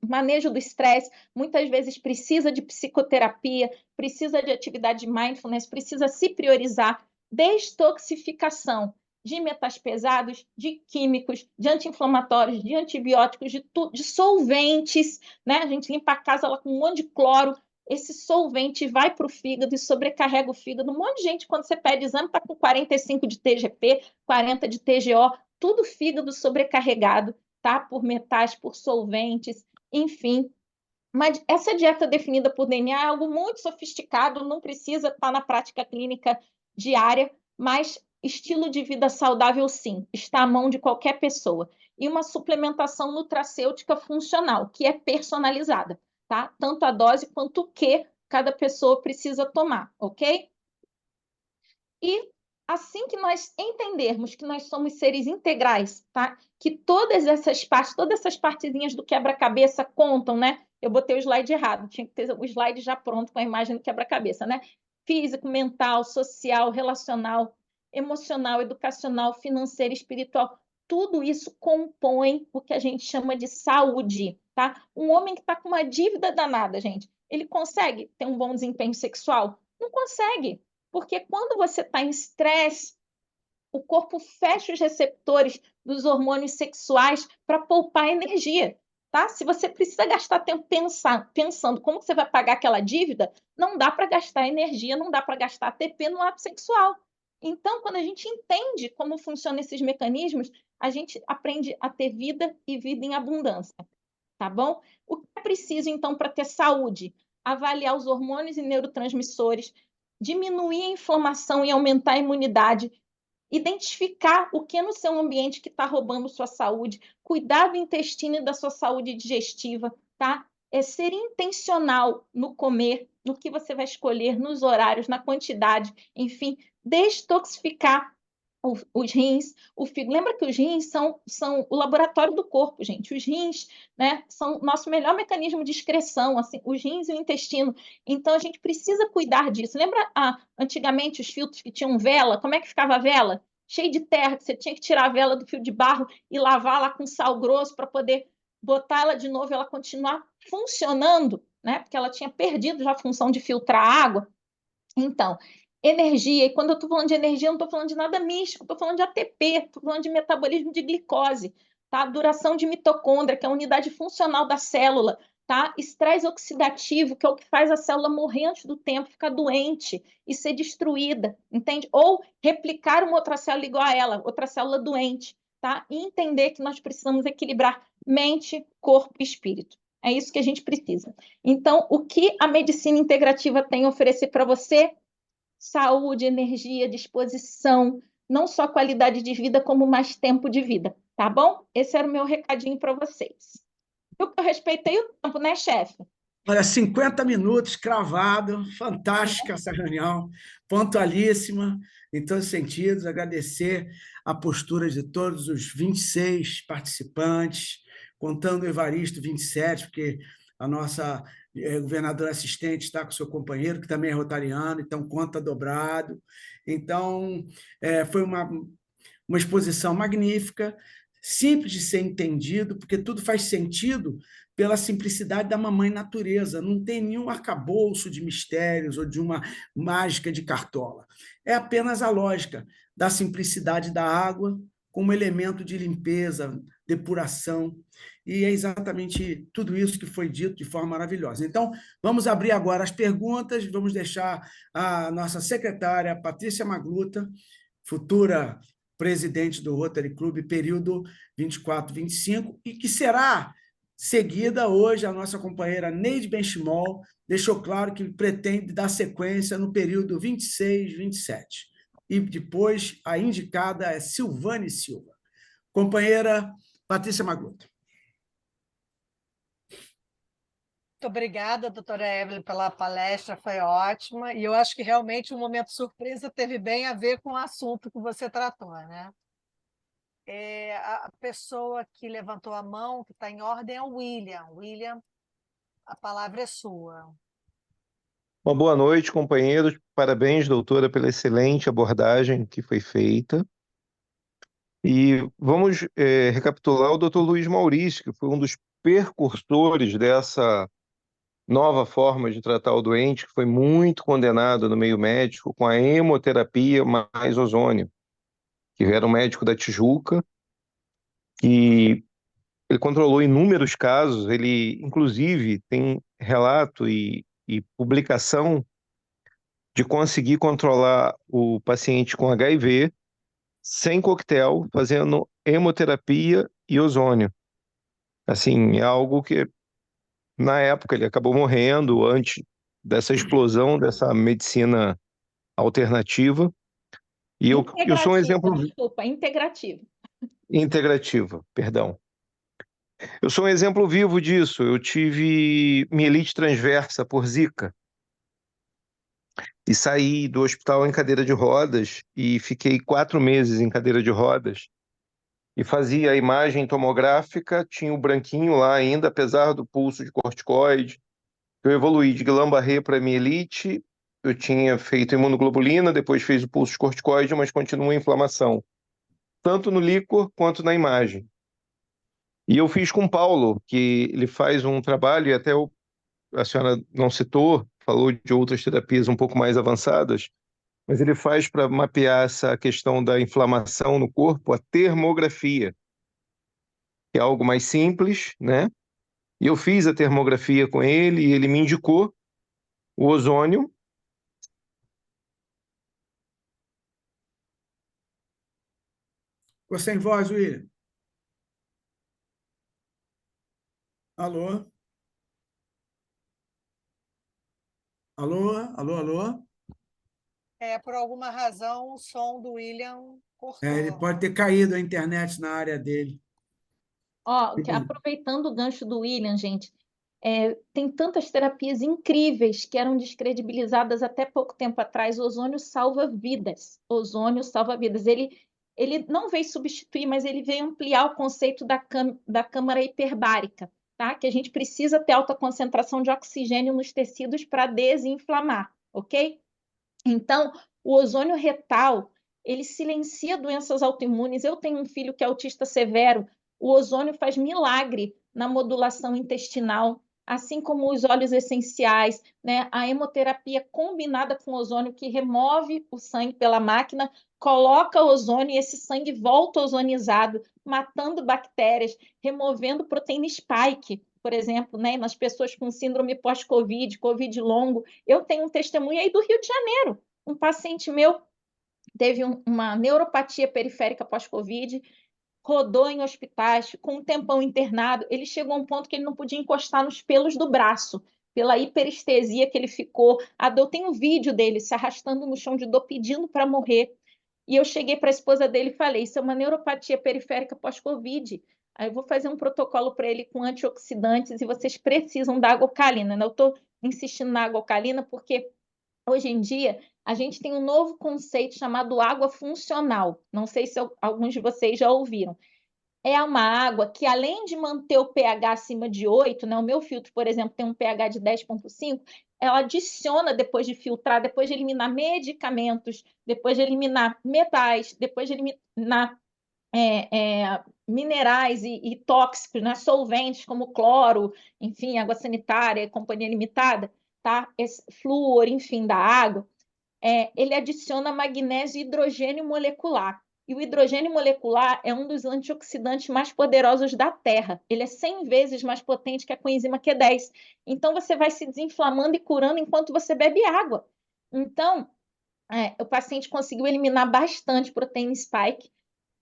Manejo do estresse, muitas vezes precisa de psicoterapia, precisa de atividade de mindfulness, precisa se priorizar. Detoxificação de metais pesados, de químicos, de anti-inflamatórios, de antibióticos, de solventes, né? A gente limpa a casa lá com um monte de cloro, esse solvente vai para o fígado e sobrecarrega o fígado. Um monte de gente, quando você pede exame, está com 45 de TGP, 40 de TGO, tudo fígado sobrecarregado, tá? Por metais, por solventes, enfim. Mas essa dieta definida por DNA é algo muito sofisticado, não precisa estar na prática clínica diária, mas estilo de vida saudável, sim, está à mão de qualquer pessoa. E uma suplementação nutracêutica funcional, que é personalizada, tá? Tanto a dose quanto o que cada pessoa precisa tomar, ok? E assim que nós entendermos que nós somos seres integrais, tá? Que todas essas partezinhas do quebra-cabeça contam, né? Eu botei o slide errado, tinha que ter o slide já pronto com a imagem do quebra-cabeça, né? Físico, mental, social, relacional, emocional, educacional, financeiro, espiritual. Tudo isso compõe o que a gente chama de saúde, tá? Um homem que está com uma dívida danada, gente, ele consegue ter um bom desempenho sexual? Não consegue. Porque quando você está em estresse, o corpo fecha os receptores dos hormônios sexuais para poupar energia, tá? Se você precisa gastar tempo pensando como você vai pagar aquela dívida, não dá para gastar energia, não dá para gastar ATP no ato sexual. Então, quando a gente entende como funcionam esses mecanismos, a gente aprende a ter vida e vida em abundância, tá bom? O que é preciso, então, para ter saúde? Avaliar os hormônios e neurotransmissores, diminuir a inflamação e aumentar a imunidade, identificar o que no seu ambiente que está roubando sua saúde, cuidar do intestino e da sua saúde digestiva, tá? É ser intencional no comer, no que você vai escolher, nos horários, na quantidade, enfim, detoxificar os rins, o fígado. Lembra que os rins são o laboratório do corpo, gente. Os rins, né, são o nosso melhor mecanismo de excreção, assim, os rins e o intestino. Então, a gente precisa cuidar disso. Lembra, antigamente, os filtros que tinham vela? Como é que ficava a vela? Cheio de terra, que você tinha que tirar a vela do fio de barro e lavar lá com sal grosso para poder botar ela de novo e ela continuar funcionando, né? Porque ela tinha perdido já a função de filtrar a água. Então, energia, e quando eu estou falando de energia, eu não estou falando de nada místico, estou falando de ATP, estou falando de metabolismo de glicose, tá? Duração de mitocôndria, que é a unidade funcional da célula, tá? Estresse oxidativo, que é o que faz a célula morrer antes do tempo, ficar doente e ser destruída, entende? Ou replicar uma outra célula igual a ela, outra célula doente, tá? E entender que nós precisamos equilibrar mente, corpo e espírito. É isso que a gente precisa. Então, o que a medicina integrativa tem a oferecer para você? Saúde, energia, disposição, não só qualidade de vida, como mais tempo de vida, tá bom? Esse era o meu recadinho para vocês. Eu respeitei o tempo, né, chefe? Olha, 50 minutos cravado, fantástica essa reunião, pontualíssima em todos os sentidos. Agradecer a postura de todos os 26 participantes, contando o Evaristo 27, porque a nossa governadora assistente está com seu companheiro, que também é rotariano, então conta dobrado. Então, foi uma exposição magnífica, simples de ser entendido, porque tudo faz sentido pela simplicidade da mamãe natureza, não tem nenhum arcabouço de mistérios ou de uma mágica de cartola. É apenas a lógica da simplicidade da água como elemento de limpeza, depuração, e é exatamente tudo isso que foi dito de forma maravilhosa. Então, vamos abrir agora as perguntas, vamos deixar a nossa secretária, Patrícia Magluta, futura presidente do Rotary Club, período 24-25, e que será seguida hoje, a nossa companheira Neide Benchimol deixou claro que pretende dar sequência no período 26-27. E depois a indicada é Silvane Silva. Companheira Patrícia Magluta. Muito obrigada, doutora Evelyn, pela palestra, foi ótima. E eu acho que realmente o momento surpresa teve bem a ver com o assunto que você tratou, né? A pessoa que levantou a mão, que está em ordem, é o William. William, a palavra é sua. Uma boa noite, companheiros. Parabéns, doutora, pela excelente abordagem que foi feita. E vamos recapitular o doutor Luiz Maurício, que foi um dos precursores dessa nova forma de tratar o doente, que foi muito condenado no meio médico com a hemoterapia mais ozônio, que era um médico da Tijuca, que ele controlou inúmeros casos, ele inclusive tem relato e publicação de conseguir controlar o paciente com HIV sem coquetel, fazendo hemoterapia e ozônio. Assim, é algo que, na época, ele acabou morrendo antes dessa explosão dessa medicina alternativa. E eu sou um exemplo... Desculpa, integrativa. Integrativa, perdão. Eu sou um exemplo vivo disso. Eu tive mielite transversa por Zika e saí do hospital em cadeira de rodas e fiquei 4 meses em cadeira de rodas e fazia a imagem tomográfica, tinha o branquinho lá ainda, apesar do pulso de corticoide. Eu evoluí de Guillain-Barré para mielite, eu tinha feito imunoglobulina, depois fiz o pulso de corticoide, mas continua a inflamação, tanto no líquor quanto na imagem. E eu fiz com o Paulo, que ele faz um trabalho, e até a senhora não citou, falou de outras terapias um pouco mais avançadas, mas ele faz para mapear essa questão da inflamação no corpo, a termografia, que é algo mais simples, né? E eu fiz a termografia com ele e ele me indicou o ozônio. Ficou sem voz, William. Alô? Alô? Alô, alô? Por alguma razão, o som do William cortou. Ele pode ter caído a internet na área dele. Aproveitando o gancho do William, gente, tem tantas terapias incríveis que eram descredibilizadas até pouco tempo atrás. O ozônio salva vidas. Ozônio salva vidas. Ele não veio substituir, mas ele veio ampliar o conceito da câmara hiperbárica, tá? Que a gente precisa ter alta concentração de oxigênio nos tecidos para desinflamar, ok? Então, o ozônio retal, ele silencia doenças autoimunes. Eu tenho um filho que é autista severo. O ozônio faz milagre na modulação intestinal, assim como os óleos essenciais, né? A hemoterapia combinada com ozônio, que remove o sangue pela máquina, coloca ozônio e esse sangue volta ozonizado, matando bactérias, removendo proteína spike, por exemplo, né? Nas pessoas com síndrome pós-Covid, Covid longo. Eu tenho um testemunho aí do Rio de Janeiro. Um paciente meu teve uma neuropatia periférica pós-Covid, rodou em hospitais, com um tempão internado, ele chegou a um ponto que ele não podia encostar nos pelos do braço, pela hiperestesia que ele ficou. Eu tenho um vídeo dele se arrastando no chão de dor, pedindo para morrer. E eu cheguei para a esposa dele e falei, isso é uma neuropatia periférica pós-Covid. Aí eu vou fazer um protocolo para ele com antioxidantes e vocês precisam da água alcalina, né? Eu estou insistindo na água alcalina porque hoje em dia a gente tem um novo conceito chamado água funcional. Não sei se alguns de vocês já ouviram. É uma água que, além de manter o pH acima de 8, né? O meu filtro, por exemplo, tem um pH de 10,5, ela adiciona, depois de filtrar, depois de eliminar medicamentos, depois de eliminar metais, depois de eliminar minerais e tóxicos, né? Solventes como cloro, enfim, água sanitária, companhia limitada, tá? Esse flúor, enfim, da água, ele adiciona magnésio e hidrogênio molecular. E o hidrogênio molecular é um dos antioxidantes mais poderosos da Terra. Ele é 100 vezes mais potente que a coenzima Q10. Então, você vai se desinflamando e curando enquanto você bebe água. Então, o paciente conseguiu eliminar bastante proteína spike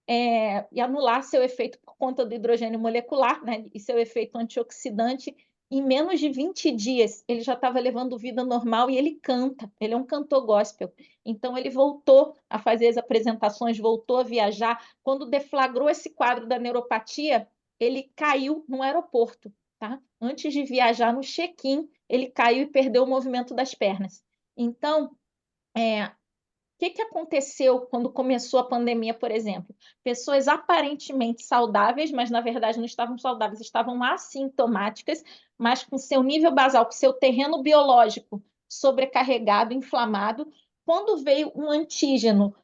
e anular seu efeito por conta do hidrogênio molecular, né, e seu efeito antioxidante. Em menos de 20 dias, ele já estava levando vida normal e ele canta, ele é um cantor gospel. Então, ele voltou a fazer as apresentações, voltou a viajar. Quando deflagrou esse quadro da neuropatia, ele caiu no aeroporto, tá? Antes de viajar no check-in, ele caiu e perdeu o movimento das pernas. Então, o que aconteceu quando começou a pandemia, por exemplo? Pessoas aparentemente saudáveis, mas na verdade não estavam saudáveis, estavam assintomáticas, mas com seu nível basal, com seu terreno biológico sobrecarregado, inflamado. Quando veio um antígeno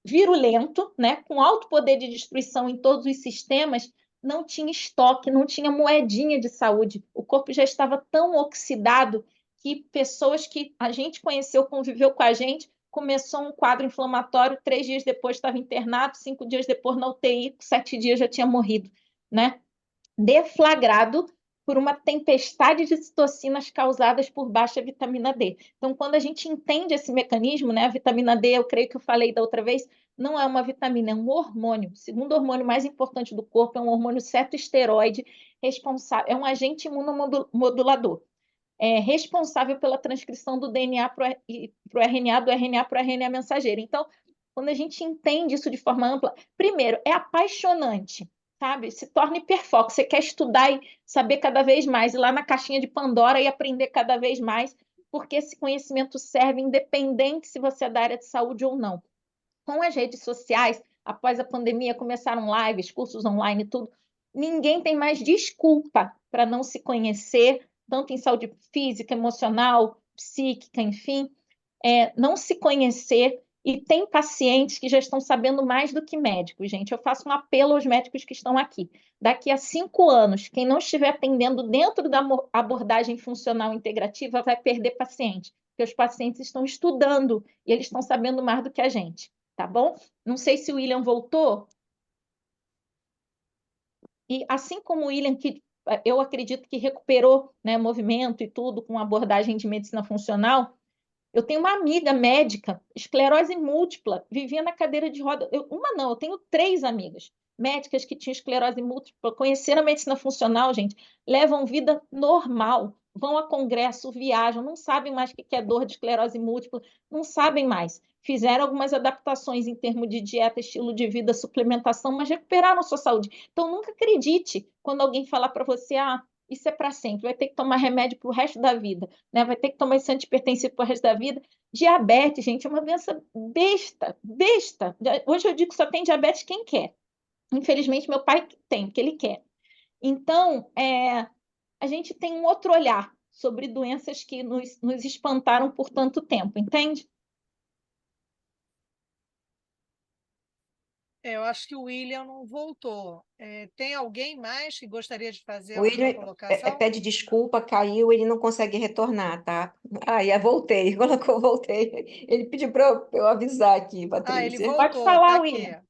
virulento, né, com alto poder de destruição em todos os sistemas, não tinha estoque, não tinha moedinha de saúde. O corpo já estava tão oxidado que pessoas que a gente conheceu, conviveu com a gente, começou um quadro inflamatório, 3 dias depois estava internado, 5 dias depois na UTI, 7 dias já tinha morrido, né? Deflagrado por uma tempestade de citocinas causadas por baixa vitamina D. Então, quando a gente entende esse mecanismo, né, a vitamina D, eu creio que eu falei da outra vez, não é uma vitamina, é um hormônio. O segundo hormônio mais importante do corpo é um hormônio cetoesteroide, responsável, é um agente imunomodulador. Responsável pela transcrição do DNA para o RNA, do RNA para o RNA mensageiro. Então, quando a gente entende isso de forma ampla, primeiro, é apaixonante, sabe? Se torna hiperfoco. Você quer estudar e saber cada vez mais, ir lá na caixinha de Pandora e aprender cada vez mais, porque esse conhecimento serve independente se você é da área de saúde ou não. Com as redes sociais, após a pandemia, começaram lives, cursos online e tudo. Ninguém tem mais desculpa para não se conhecer, tanto em saúde física, emocional, psíquica, enfim, não se conhecer. E tem pacientes que já estão sabendo mais do que médicos, gente. Eu faço um apelo aos médicos que estão aqui. Daqui a 5 anos, quem não estiver atendendo dentro da abordagem funcional integrativa vai perder paciente, porque os pacientes estão estudando e eles estão sabendo mais do que a gente, tá bom? Não sei se o William voltou. E assim como o William, que eu acredito que recuperou, né, movimento e tudo com abordagem de medicina funcional, eu tenho uma amiga médica, esclerose múltipla, vivia na cadeira de roda. Eu tenho 3 amigas médicas que tinham esclerose múltipla, conheceram a medicina funcional, gente, levam vida normal, vão a congresso, viajam, não sabem mais o que é dor de esclerose múltipla, não sabem mais. Fizeram algumas adaptações em termos de dieta, estilo de vida, suplementação, mas recuperaram sua saúde. Então, nunca acredite quando alguém falar para você, isso é para sempre, vai ter que tomar remédio para o resto da vida, né? Vai ter que tomar esse antihipertensivo para o resto da vida. Diabetes, gente, é uma doença besta, besta. Hoje eu digo que só tem diabetes quem quer. Infelizmente, meu pai tem, porque ele quer. Então, a gente tem um outro olhar sobre doenças que nos espantaram por tanto tempo, entende? Eu acho que o William não voltou. Tem alguém mais que gostaria de fazer O alguma William colocação? pede desculpa, caiu, ele não consegue retornar, tá? Voltei, colocou voltei. Ele pediu para eu avisar aqui, Ele Patrícia. Pode voltou, falar, tá William. aqui.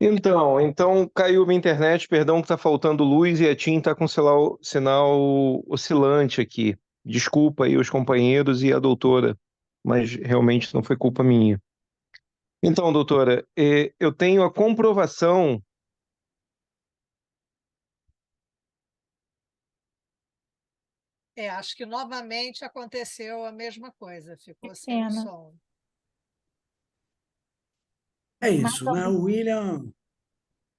Então caiu minha internet, perdão que está faltando luz e a TIM está com sinal oscilante aqui. Desculpa aí os companheiros e a doutora, mas realmente não foi culpa minha. Então, doutora, eu tenho a comprovação Acho que novamente aconteceu a mesma coisa, ficou sem Pena. som. É Mais isso, né? O William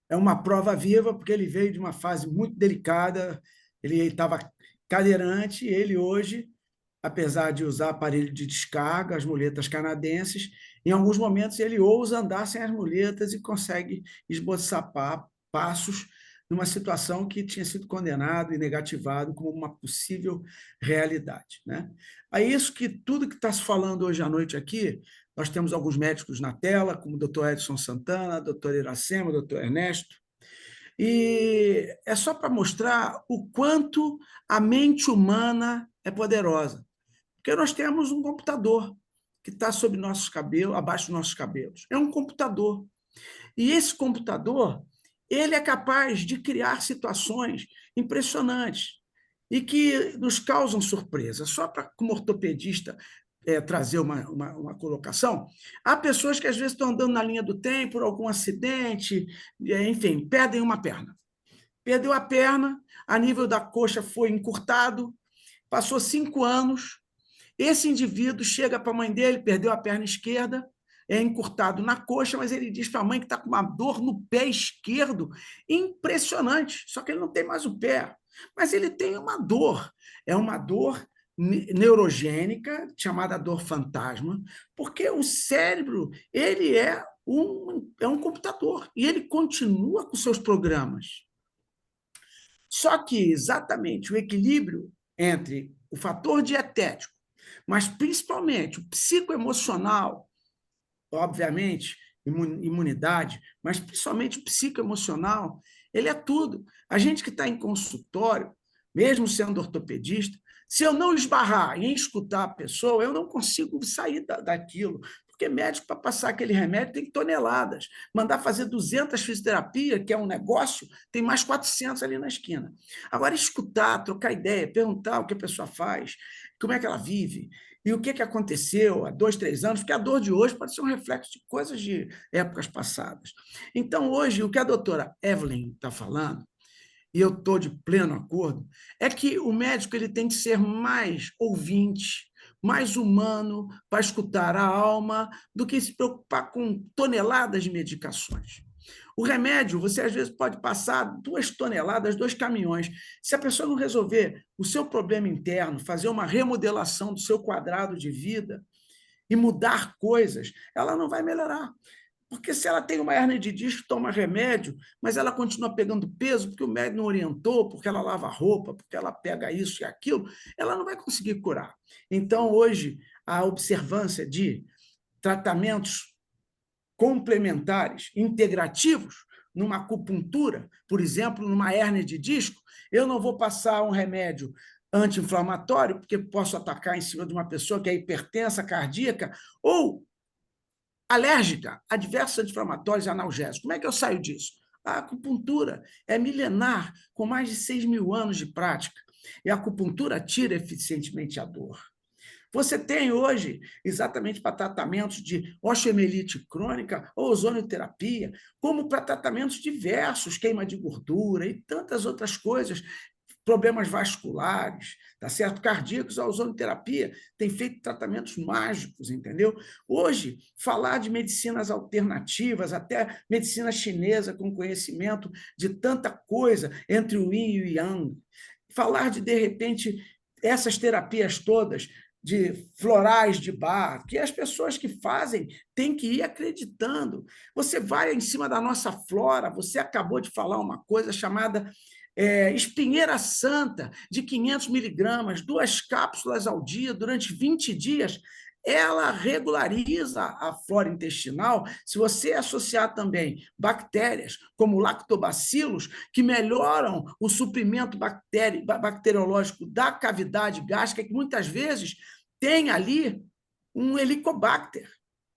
é uma prova viva, porque ele veio de uma fase muito delicada, ele estava cadeirante, e ele hoje, apesar de usar aparelho de descarga, as muletas canadenses, em alguns momentos ele ousa andar sem as muletas e consegue esboçar passos numa situação que tinha sido condenado e negativado como uma possível realidade, né? É isso que tudo que está se falando hoje à noite aqui, nós temos alguns médicos na tela, como o doutor Edson Santana, doutor Iracema, doutor Ernesto, e é só para mostrar o quanto a mente humana é poderosa. Porque nós temos um computador que está sob nossos cabelos, abaixo dos nossos cabelos. É um computador. E esse computador, ele é capaz de criar situações impressionantes e que nos causam surpresa. Só para, como ortopedista, trazer uma colocação, há pessoas que às vezes estão andando na linha do trem por algum acidente, enfim, perdem uma perna. Perdeu a perna, a nível da coxa foi encurtado, passou 5 anos, esse indivíduo chega para a mãe dele, perdeu a perna esquerda, é encurtado na coxa, mas ele diz para a mãe que está com uma dor no pé esquerdo impressionante, só que ele não tem mais o pé, mas ele tem uma dor, é uma dor neurogênica, chamada dor fantasma, porque o cérebro ele é um computador e ele continua com seus programas. Só que exatamente o equilíbrio entre o fator dietético, mas principalmente o psicoemocional, obviamente, imunidade, mas principalmente o psicoemocional, ele é tudo. A gente que está em consultório, mesmo sendo ortopedista, se eu não esbarrar em escutar a pessoa, eu não consigo sair daquilo. Porque médico, para passar aquele remédio, tem toneladas. Mandar fazer 200 fisioterapia, que é um negócio, tem mais 400 ali na esquina. Agora, escutar, trocar ideia, perguntar o que a pessoa faz, como é que ela vive, e o que aconteceu há 2, 3 anos, porque a dor de hoje pode ser um reflexo de coisas de épocas passadas. Então, hoje, o que a doutora Evelyn está falando, e eu estou de pleno acordo, é que o médico ele tem que ser mais ouvinte, mais humano para escutar a alma do que se preocupar com toneladas de medicações. O remédio, você às vezes pode passar 2 toneladas, 2 caminhões. Se a pessoa não resolver o seu problema interno, fazer uma remodelação do seu quadrado de vida e mudar coisas, ela não vai melhorar. Porque se ela tem uma hernia de disco, toma remédio, mas ela continua pegando peso porque o médico não orientou, porque ela lava roupa, porque ela pega isso e aquilo, ela não vai conseguir curar. Então, hoje, a observância de tratamentos complementares, integrativos, numa acupuntura, por exemplo, numa hérnia de disco, eu não vou passar um remédio anti-inflamatório, porque posso atacar em cima de uma pessoa que é hipertensa, cardíaca, ou alérgica a diversos anti-inflamatórios e analgésicos. Como é que eu saio disso? A acupuntura é milenar, com mais de 6.000 anos de prática, e a acupuntura tira eficientemente a dor. Você tem hoje, exatamente para tratamentos de osteomielite crônica ou ozonioterapia, como para tratamentos diversos, queima de gordura e tantas outras coisas, problemas vasculares, tá certo? Cardíacos, a ozonioterapia tem feito tratamentos mágicos, entendeu? Hoje, falar de medicinas alternativas, até medicina chinesa com conhecimento de tanta coisa entre o yin e o yang, falar de repente, essas terapias todas de florais de bar, que as pessoas que fazem têm que ir acreditando. Você vai em cima da nossa flora, você acabou de falar uma coisa chamada espinheira santa, de 500 miligramas, 2 cápsulas ao dia, durante 20 dias, ela regulariza a flora intestinal. Se você associar também bactérias, como lactobacilos, que melhoram o suprimento bacteriológico da cavidade gástrica, que muitas vezes tem ali um Helicobacter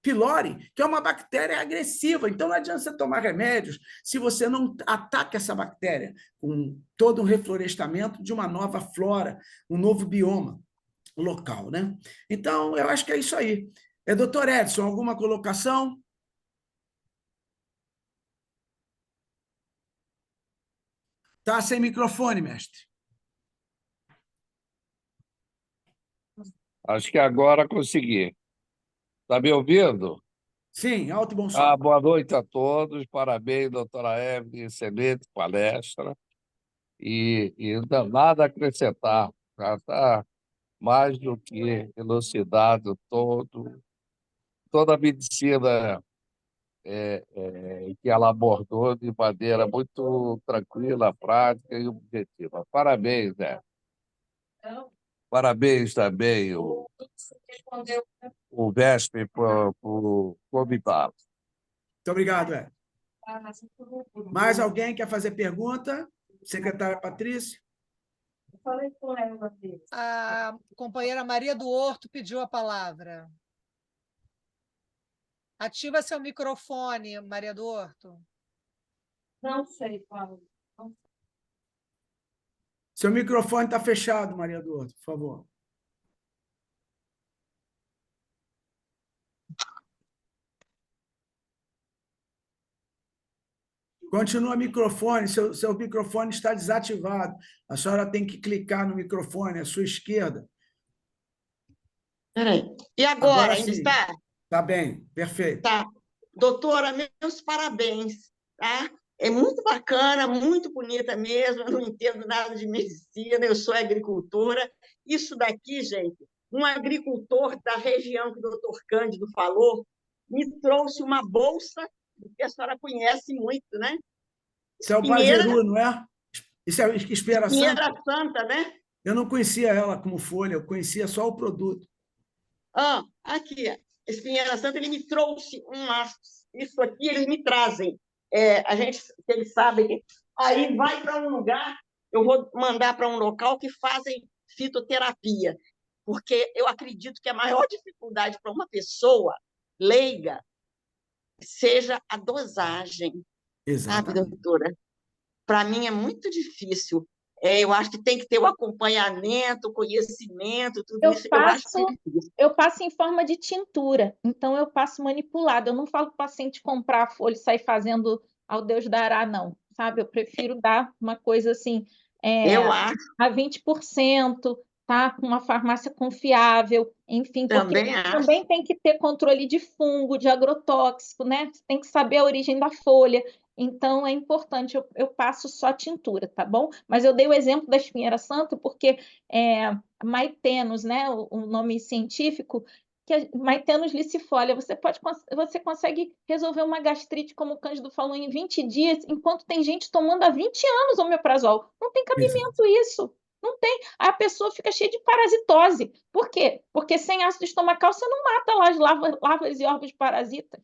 pylori, que é uma bactéria agressiva. Então, não adianta você tomar remédios se você não ataca essa bactéria com todo um reflorestamento de uma nova flora, um novo bioma local, né? Então, eu acho que é isso aí. Doutor Edson, alguma colocação? Está sem microfone, mestre. Acho que agora consegui. Está me ouvindo? Sim, alto e bom som. Boa noite a todos. Parabéns, doutora Evelyn. Excelente palestra. E nada a acrescentar. Já está mais do que elucidado toda a medicina que ela abordou de maneira muito tranquila, prática e objetiva. Parabéns, né? Parabéns também o VESP por convidá-lo. Muito obrigado, Ed. Mais alguém quer fazer pergunta? Secretária Patrícia? A companheira Maria do Horto pediu a palavra. Ativa seu microfone, Maria do Horto. Não sei, Paulo. Seu microfone está fechado, Maria do Horto, por favor. Continua o microfone, seu microfone está desativado. A senhora tem que clicar no microfone à sua esquerda. Peraí. E agora, ainda sim. está? Está bem, perfeito. Tá. Doutora, meus parabéns, tá? É muito bacana, muito bonita mesmo. Eu não entendo nada de medicina, eu sou agricultora. Isso daqui, gente, um agricultor da região que o doutor Cândido falou, me trouxe uma bolsa, que a senhora conhece muito, né? Isso é o Pajeru, não é? Isso é Espinheira Santa? Espinheira Santa, né? Eu não conhecia ela como folha, eu conhecia só o produto. Aqui, Espinheira Santa, ele me trouxe isso aqui, eles me trazem. Eles sabem que aí vai para um lugar, eu vou mandar para um local que fazem fitoterapia, porque eu acredito que a maior dificuldade para uma pessoa leiga seja a dosagem. Exatamente. Sabe, doutora? Para mim é muito difícil. Eu acho que tem que ter o acompanhamento, o conhecimento, tudo isso. Eu passo em forma de tintura, então eu passo manipulado. Eu não falo para o paciente comprar a folha e sair fazendo ao Deus dará, não, sabe? Eu prefiro dar uma coisa assim, eu acho. a 20%, tá? Com uma farmácia confiável, enfim, porque também tem que ter controle de fungo, de agrotóxico, né? Tem que saber a origem da folha. Então, é importante, eu passo só tintura, tá bom? Mas eu dei o exemplo da espinheira santa porque Maitenus, né, o nome científico, que é Maitenus licifolia, você consegue resolver uma gastrite, como o Cândido falou, em 20 dias, enquanto tem gente tomando há 20 anos omeprazol. Não tem cabimento isso. Não tem. A pessoa fica cheia de parasitose. Por quê? Porque sem ácido estomacal você não mata lá as larvas e órgãos parasitas.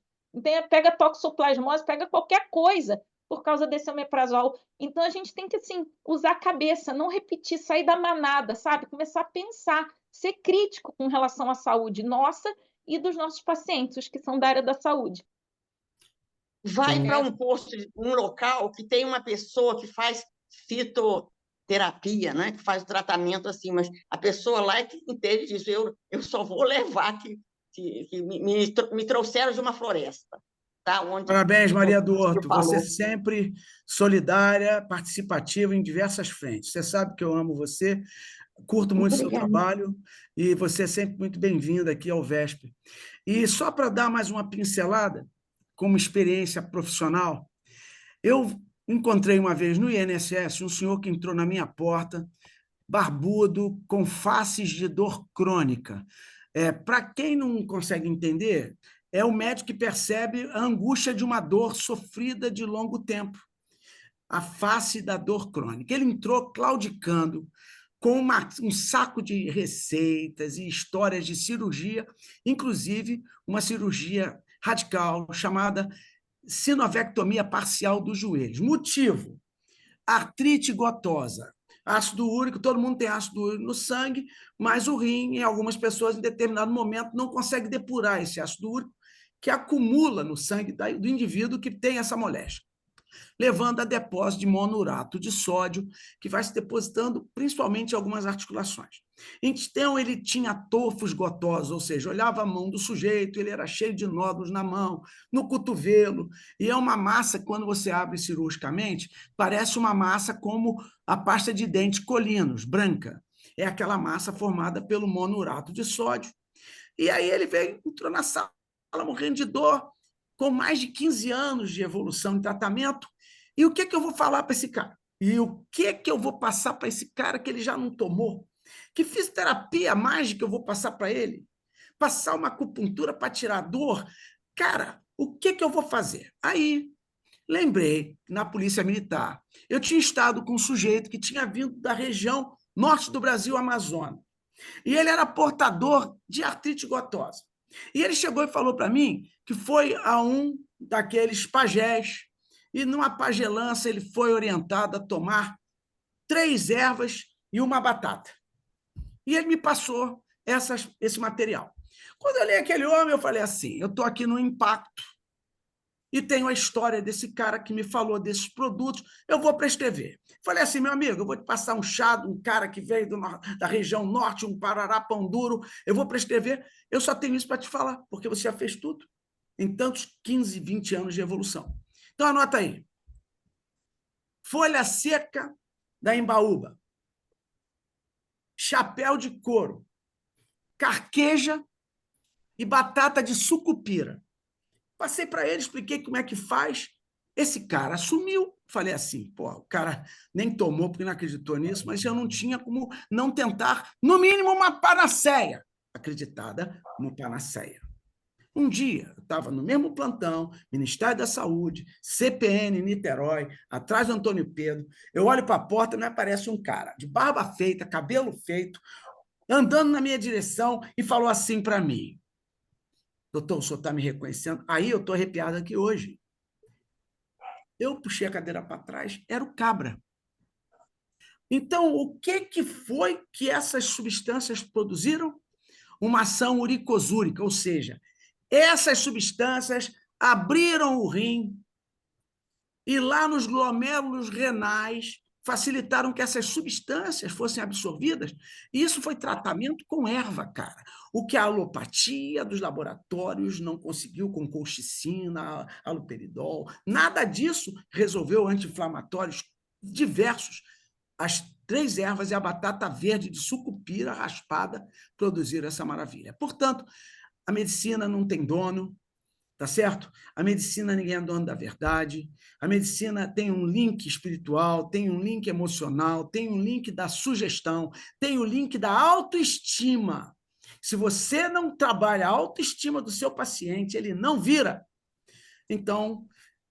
Pega toxoplasmose, pega qualquer coisa por causa desse omeprazol. Então, a gente tem que assim, usar a cabeça, não repetir, sair da manada, sabe? Começar a pensar, ser crítico com relação à saúde nossa e dos nossos pacientes, os que são da área da saúde. Vai para um posto, um local que tem uma pessoa que faz fitoterapia, né? Que faz o tratamento assim, mas a pessoa lá é que entende disso. Eu só vou levar que me trouxeram de uma floresta. Tá? Parabéns, Maria do Horto. Você sempre solidária, participativa em diversas frentes. Você sabe que eu amo você, curto muito o seu trabalho e você é sempre muito bem-vinda aqui ao VESP. E só para dar mais uma pincelada, como experiência profissional, eu encontrei uma vez no INSS um senhor que entrou na minha porta, barbudo, com faces de dor crônica. Para quem não consegue entender, é o médico que percebe a angústia de uma dor sofrida de longo tempo, a face da dor crônica. Ele entrou claudicando, com um saco de receitas e histórias de cirurgia, inclusive uma cirurgia radical chamada sinovectomia parcial dos joelhos. Motivo: artrite gotosa. Ácido úrico, todo mundo tem ácido úrico no sangue, mas o rim, em algumas pessoas, em determinado momento, não consegue depurar esse ácido úrico que acumula no sangue do indivíduo que tem essa moléstia, levando a depósito de monourato de sódio, que vai se depositando principalmente em algumas articulações. Então, ele tinha tofos gotosos, ou seja, olhava a mão do sujeito, ele era cheio de nódulos na mão, no cotovelo, e é uma massa, quando você abre cirurgicamente, parece uma massa como a pasta de dente Colinos, branca. é aquela massa formada pelo monourato de sódio. E aí ele entrou na sala morrendo de dor, com mais de 15 anos de evolução em tratamento. E o que eu vou falar para esse cara? E o que eu vou passar para esse cara que ele já não tomou? Que fisioterapia mágica eu vou passar para ele? Passar uma acupuntura para tirar dor? Cara, o que eu vou fazer? Aí, lembrei, na Polícia Militar, eu tinha estado com um sujeito que tinha vindo da região norte do Brasil, Amazonas. E ele era portador de artrite gotosa. E ele chegou e falou para mim que foi a um daqueles pajés, e numa pagelança ele foi orientado a tomar 3 ervas e uma batata. E ele me passou esse material. Quando eu li aquele homem, eu falei assim, eu estou aqui no Impacto e tenho a história desse cara que me falou desses produtos, eu vou prescrever. Falei assim, meu amigo, eu vou te passar um chá de um cara que veio da região norte, um Parará pão duro, eu vou prescrever, eu só tenho isso para te falar, porque você já fez tudo em tantos 15, 20 anos de evolução. Então, anota aí. Folha seca da Embaúba, chapéu de couro, carqueja e batata de sucupira. Passei para ele, expliquei como é que faz. Esse cara assumiu. Falei assim, pô, o cara nem tomou porque não acreditou nisso, mas eu não tinha como não tentar, no mínimo, uma panaceia. Acreditada no panaceia. Um dia, eu estava no mesmo plantão, Ministério da Saúde, CPN, Niterói, atrás do Antônio Pedro. Eu olho para a porta e me aparece um cara de barba feita, cabelo feito, andando na minha direção e falou assim para mim, doutor, o senhor está me reconhecendo? Aí eu estou arrepiado aqui hoje. Eu puxei a cadeira para trás, era o cabra. Então, o que foi que essas substâncias produziram? Uma ação uricosúrica, ou seja, essas substâncias abriram o rim e lá nos glomérulos renais facilitaram que essas substâncias fossem absorvidas. E isso foi tratamento com erva, cara. O que a alopatia dos laboratórios não conseguiu com colchicina, haloperidol, nada disso resolveu anti-inflamatórios diversos. As 3 ervas e a batata verde de sucupira raspada produziram essa maravilha. Portanto, a medicina não tem dono, tá certo? A medicina ninguém é dono da verdade. A medicina tem um link espiritual, tem um link emocional, tem um link da sugestão, tem o link da autoestima. Se você não trabalha a autoestima do seu paciente, ele não vira. Então,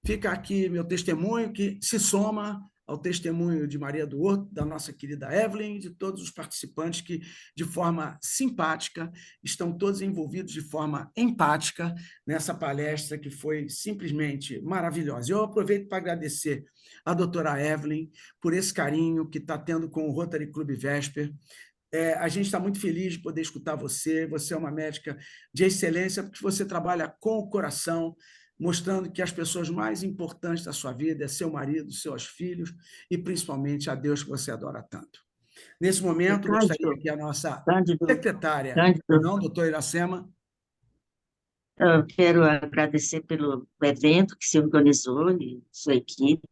fica aqui meu testemunho que se soma ao testemunho de Maria do Horto, da nossa querida Evelyn, de todos os participantes que, de forma simpática, estão todos envolvidos de forma empática nessa palestra que foi simplesmente maravilhosa. Eu aproveito para agradecer a doutora Evelyn por esse carinho que está tendo com o Rotary Club Vesper. A gente está muito feliz de poder escutar você. Você é uma médica de excelência, porque você trabalha com o coração, mostrando que as pessoas mais importantes da sua vida é seu marido, seus filhos e, principalmente, a Deus que você adora tanto. Nesse momento, gostaria que a nossa secretária, não, doutora Iracema. Eu quero agradecer pelo evento que se organizou e sua equipe,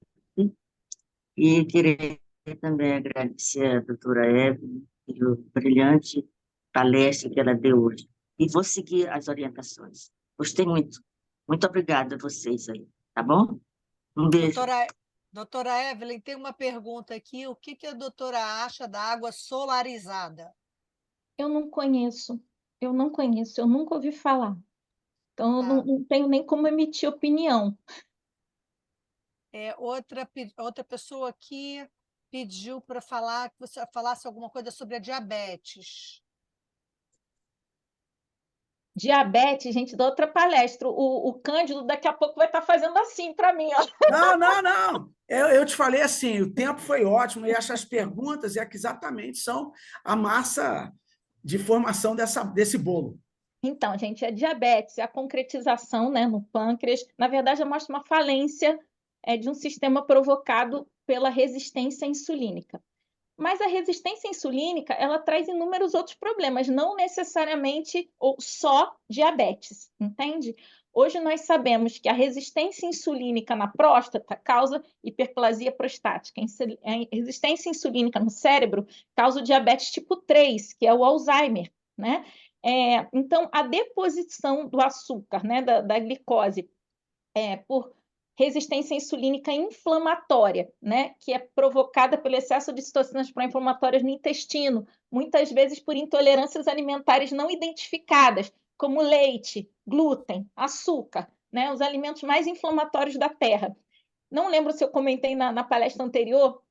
e queria também agradecer a doutora Evelyn pela brilhante palestra que ela deu hoje. E vou seguir as orientações. Gostei muito. Muito obrigada a vocês aí, tá bom? Um beijo. Doutora Evelyn, tem uma pergunta aqui. O que a doutora acha da água solarizada? Eu não conheço, eu nunca ouvi falar. Então, eu não tenho nem como emitir opinião. Outra pessoa aqui pediu para falar que você falasse alguma coisa sobre a diabetes. Diabetes, gente, da outra palestra. O Cândido daqui a pouco vai estar fazendo assim para mim, ó. Não. Eu te falei assim, o tempo foi ótimo e essas perguntas é que exatamente são a massa de formação desse bolo. Então, gente, a diabetes, a concretização, né, no pâncreas, na verdade, mostra uma falência de um sistema provocado pela resistência insulínica. Mas a resistência insulínica, ela traz inúmeros outros problemas, não necessariamente ou só diabetes, entende? Hoje nós sabemos que a resistência insulínica na próstata causa hiperplasia prostática. A resistência insulínica no cérebro causa o diabetes tipo 3, que é o Alzheimer, né? Então, a deposição do açúcar, né, da glicose, por resistência insulínica inflamatória, né, que é provocada pelo excesso de citocinas pró-inflamatórias no intestino, muitas vezes por intolerâncias alimentares não identificadas, como leite, glúten, açúcar, né, os alimentos mais inflamatórios da Terra. Não lembro se eu comentei na palestra anterior.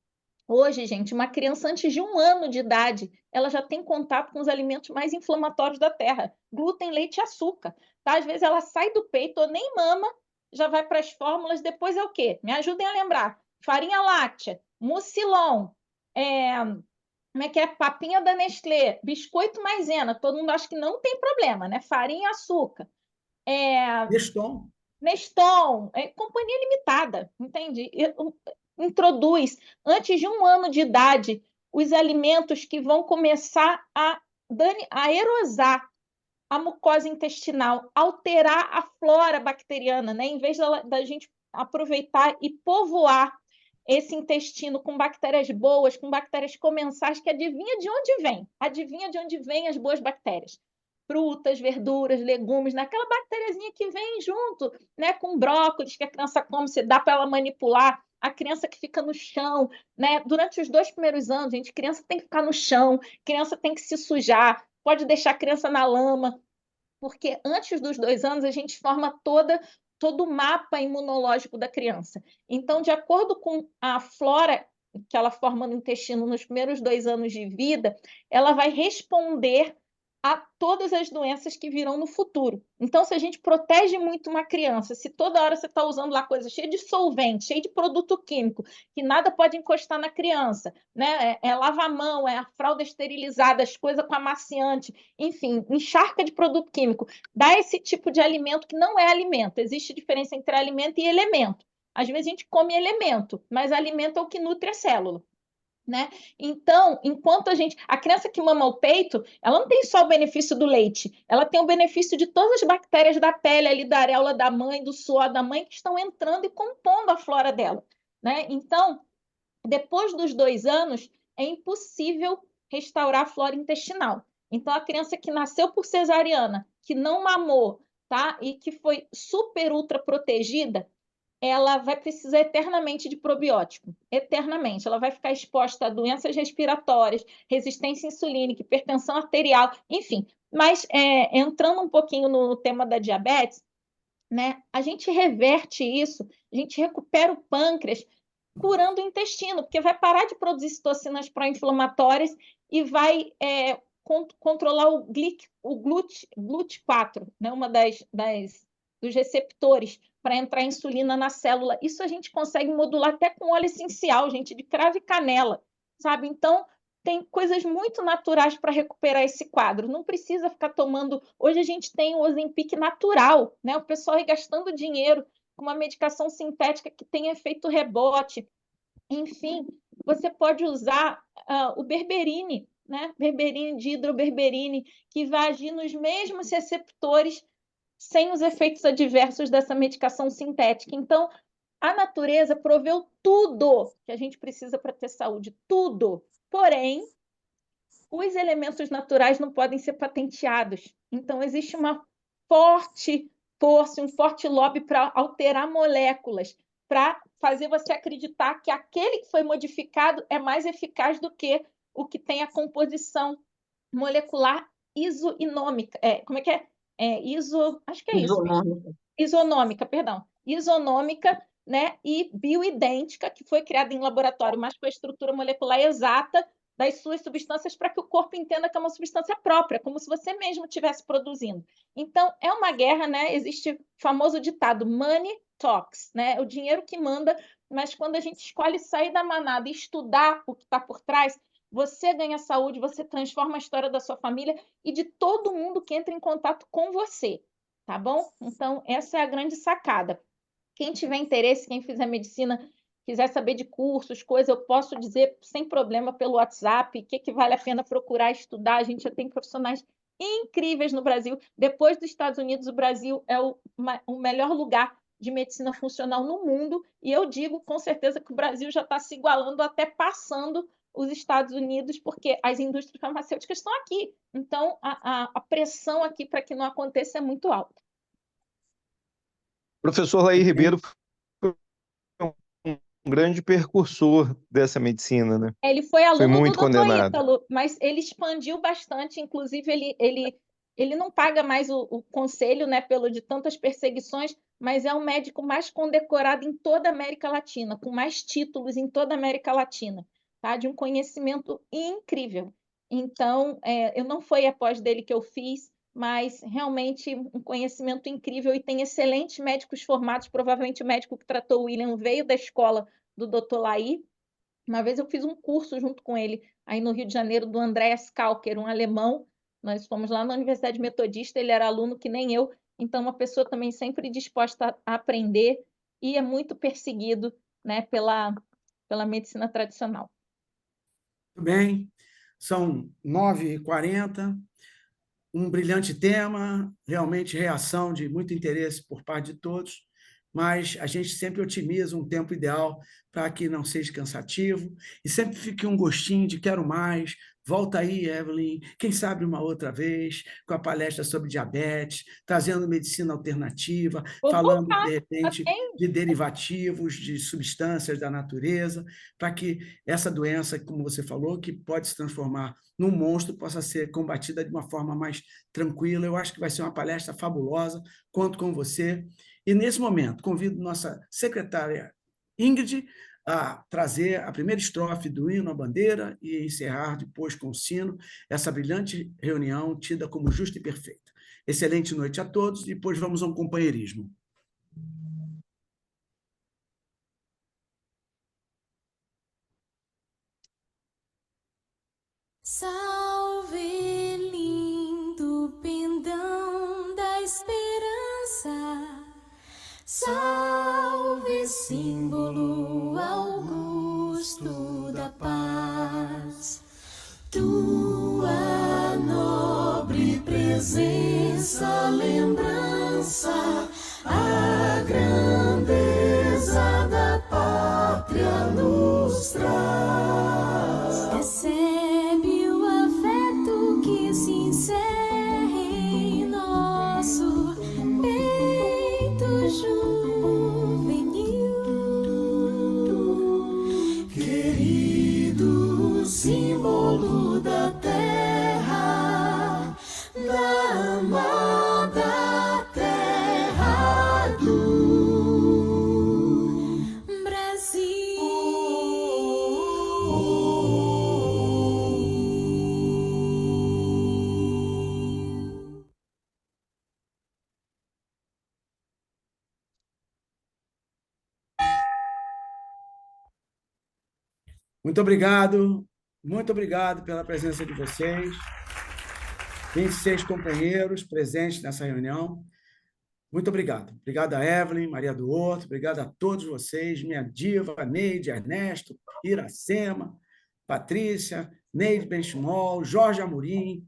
Hoje, gente, uma criança antes de 1 ano de idade, ela já tem contato com os alimentos mais inflamatórios da Terra, glúten, leite e açúcar. Tá? Às vezes ela sai do peito ou nem mama, já vai para as fórmulas, depois é o quê? Me ajudem a lembrar. Farinha láctea, mucilon, como é que é? Papinha da Nestlé, biscoito maisena, todo mundo acha que não tem problema, né? Farinha e açúcar. Neston, companhia limitada, entende? Introduz, antes de 1 ano de idade, os alimentos que vão começar a erosar a mucosa intestinal, alterar a flora bacteriana, né? Em vez da gente aproveitar e povoar esse intestino com bactérias boas, com bactérias comensais, que adivinha de onde vem? Adivinha de onde vêm as boas bactérias? Frutas, verduras, legumes, naquela bactériazinha que vem junto, né, com brócolis que a criança come, você dá para ela manipular, a criança que fica no chão, né? Durante os 2 primeiros anos, gente, criança tem que ficar no chão, criança tem que se sujar, pode deixar a criança na lama, porque antes dos 2 anos a gente forma todo o mapa imunológico da criança. Então, de acordo com a flora que ela forma no intestino nos primeiros 2 anos de vida, ela vai responder a todas as doenças que virão no futuro. Então, se a gente protege muito uma criança, se toda hora você está usando lá coisa cheia de solvente, cheia de produto químico, que nada pode encostar na criança, né? Lava a mão, a fralda esterilizada, as coisas com amaciante, enfim, encharca de produto químico, dá esse tipo de alimento que não é alimento. Existe diferença entre alimento e elemento. Às vezes a gente come elemento, mas alimento é o que nutre a célula. Né? Então, enquanto a criança que mama o peito, ela não tem só o benefício do leite, ela tem o benefício de todas as bactérias da pele ali, da areola da mãe, do suor da mãe, que estão entrando e compondo a flora dela, né? Então, depois dos 2 anos, é impossível restaurar a flora intestinal. Então, a criança que nasceu por cesariana, que não mamou, tá? E que foi super ultra protegida, ela vai precisar eternamente de probiótico, eternamente. Ela vai ficar exposta a doenças respiratórias, resistência insulínica, hipertensão arterial, enfim. Mas, entrando um pouquinho no tema da diabetes, né, a gente reverte isso, a gente recupera o pâncreas curando o intestino, porque vai parar de produzir citocinas pró-inflamatórias e vai controlar o GLUT4, né, uma dos receptores para entrar insulina na célula. Isso a gente consegue modular até com óleo essencial, gente, de cravo e canela, sabe? Então, tem coisas muito naturais para recuperar esse quadro. Não precisa ficar tomando... Hoje a gente tem o Ozempic natural, né? O pessoal aí gastando dinheiro com uma medicação sintética que tem efeito rebote. Enfim, você pode usar o berberine, né? Berberine, dihidroberberine, que vai agir nos mesmos receptores sem os efeitos adversos dessa medicação sintética. Então, a natureza proveu tudo que a gente precisa para ter saúde, tudo. Porém, os elementos naturais não podem ser patenteados. Então, existe uma forte força, um forte lobby para alterar moléculas, para fazer você acreditar que aquele que foi modificado é mais eficaz do que o que tem a composição molecular isoinômica. Como é que é? Acho que é isso. Isonômica, perdão. Isonômica, né, e bioidêntica, que foi criada em laboratório, mas com a estrutura molecular exata das suas substâncias para que o corpo entenda que é uma substância própria, como se você mesmo estivesse produzindo. Então, é uma guerra, né? Existe o famoso ditado, money talks, né? O dinheiro que manda, mas quando a gente escolhe sair da manada e estudar o que está por trás, você ganha saúde, você transforma a história da sua família e de todo mundo que entra em contato com você, tá bom? Então, essa é a grande sacada. Quem tiver interesse, quem fizer medicina, quiser saber de cursos, coisas, eu posso dizer sem problema pelo WhatsApp o que vale a pena procurar estudar. A gente já tem profissionais incríveis no Brasil. Depois dos Estados Unidos, o Brasil é o melhor lugar de medicina funcional no mundo, e eu digo com certeza que o Brasil já está se igualando, até passando os Estados Unidos, porque as indústrias farmacêuticas estão aqui. Então, a pressão aqui para que não aconteça é muito alta. Professor Laí Ribeiro foi um grande percursor dessa medicina, né? Ele foi aluno muito do Dr. condenado. Ítalo, mas ele expandiu bastante, inclusive ele não paga mais o conselho, né, pelo de tantas perseguições, mas é o médico mais condecorado em toda a América Latina, com mais títulos em toda a América Latina, tá? De um conhecimento incrível. Então, eu não foi a pós dele que eu fiz, mas realmente um conhecimento incrível, e tem excelentes médicos formados. Provavelmente o médico que tratou o William veio da escola do Dr. Laí. Uma vez eu fiz um curso junto com ele, aí no Rio de Janeiro, do Andreas Kalker, um alemão. Nós fomos lá na Universidade Metodista, ele era aluno que nem eu, então uma pessoa também sempre disposta a aprender, e é muito perseguido, né, pela medicina tradicional. Muito bem, são 9h40, um brilhante tema, realmente reação de muito interesse por parte de todos, mas a gente sempre otimiza um tempo ideal para que não seja cansativo e sempre fique um gostinho de quero mais. Volta aí, Evelyn, quem sabe uma outra vez, com a palestra sobre diabetes, trazendo medicina alternativa, falando, de repente, de derivativos, de substâncias da natureza, para que essa doença, como você falou, que pode se transformar num monstro, possa ser combatida de uma forma mais tranquila. Eu acho que vai ser uma palestra fabulosa, conto com você. E, nesse momento, convido nossa secretária Ingrid a trazer a primeira estrofe do hino à bandeira e encerrar depois com o sino essa brilhante reunião tida como justa e perfeita. Excelente noite a todos, e depois vamos ao companheirismo. Salve, lindo pendão da esperança, salve, símbolo augusto da paz. Tua nobre presença, lembrança, a grandeza da pátria nos traz. Recebe o afeto que se encerra em nosso peito juvenil, querido símbolo da terra, da amada terra do Brasil. Muito obrigado pela presença de vocês. 26 companheiros presentes nessa reunião. Muito obrigado. Obrigado a Evelyn, Maria do Horto, obrigado a todos vocês, minha diva, Neide, Ernesto, Iracema, Patrícia, Neide Benchimol, Jorge Amorim,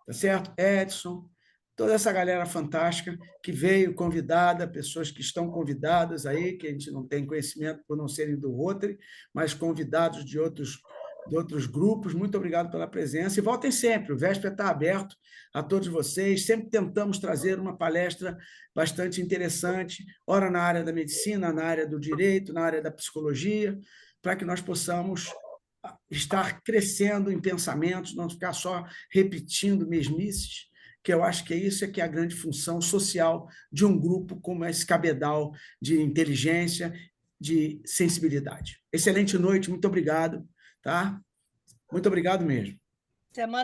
tá certo? Edson, toda essa galera fantástica que veio convidada, pessoas que estão convidadas aí, que a gente não tem conhecimento por não serem do Rotary, mas convidados de outros grupos. Muito obrigado pela presença, e voltem sempre, o Véspera está aberto a todos vocês, sempre tentamos trazer uma palestra bastante interessante, ora na área da medicina, na área do direito, na área da psicologia, para que nós possamos estar crescendo em pensamentos, não ficar só repetindo mesmices, que eu acho que isso é que é a grande função social de um grupo como esse cabedal de inteligência, de sensibilidade. Excelente noite, muito obrigado. Tá? Muito obrigado mesmo. Semana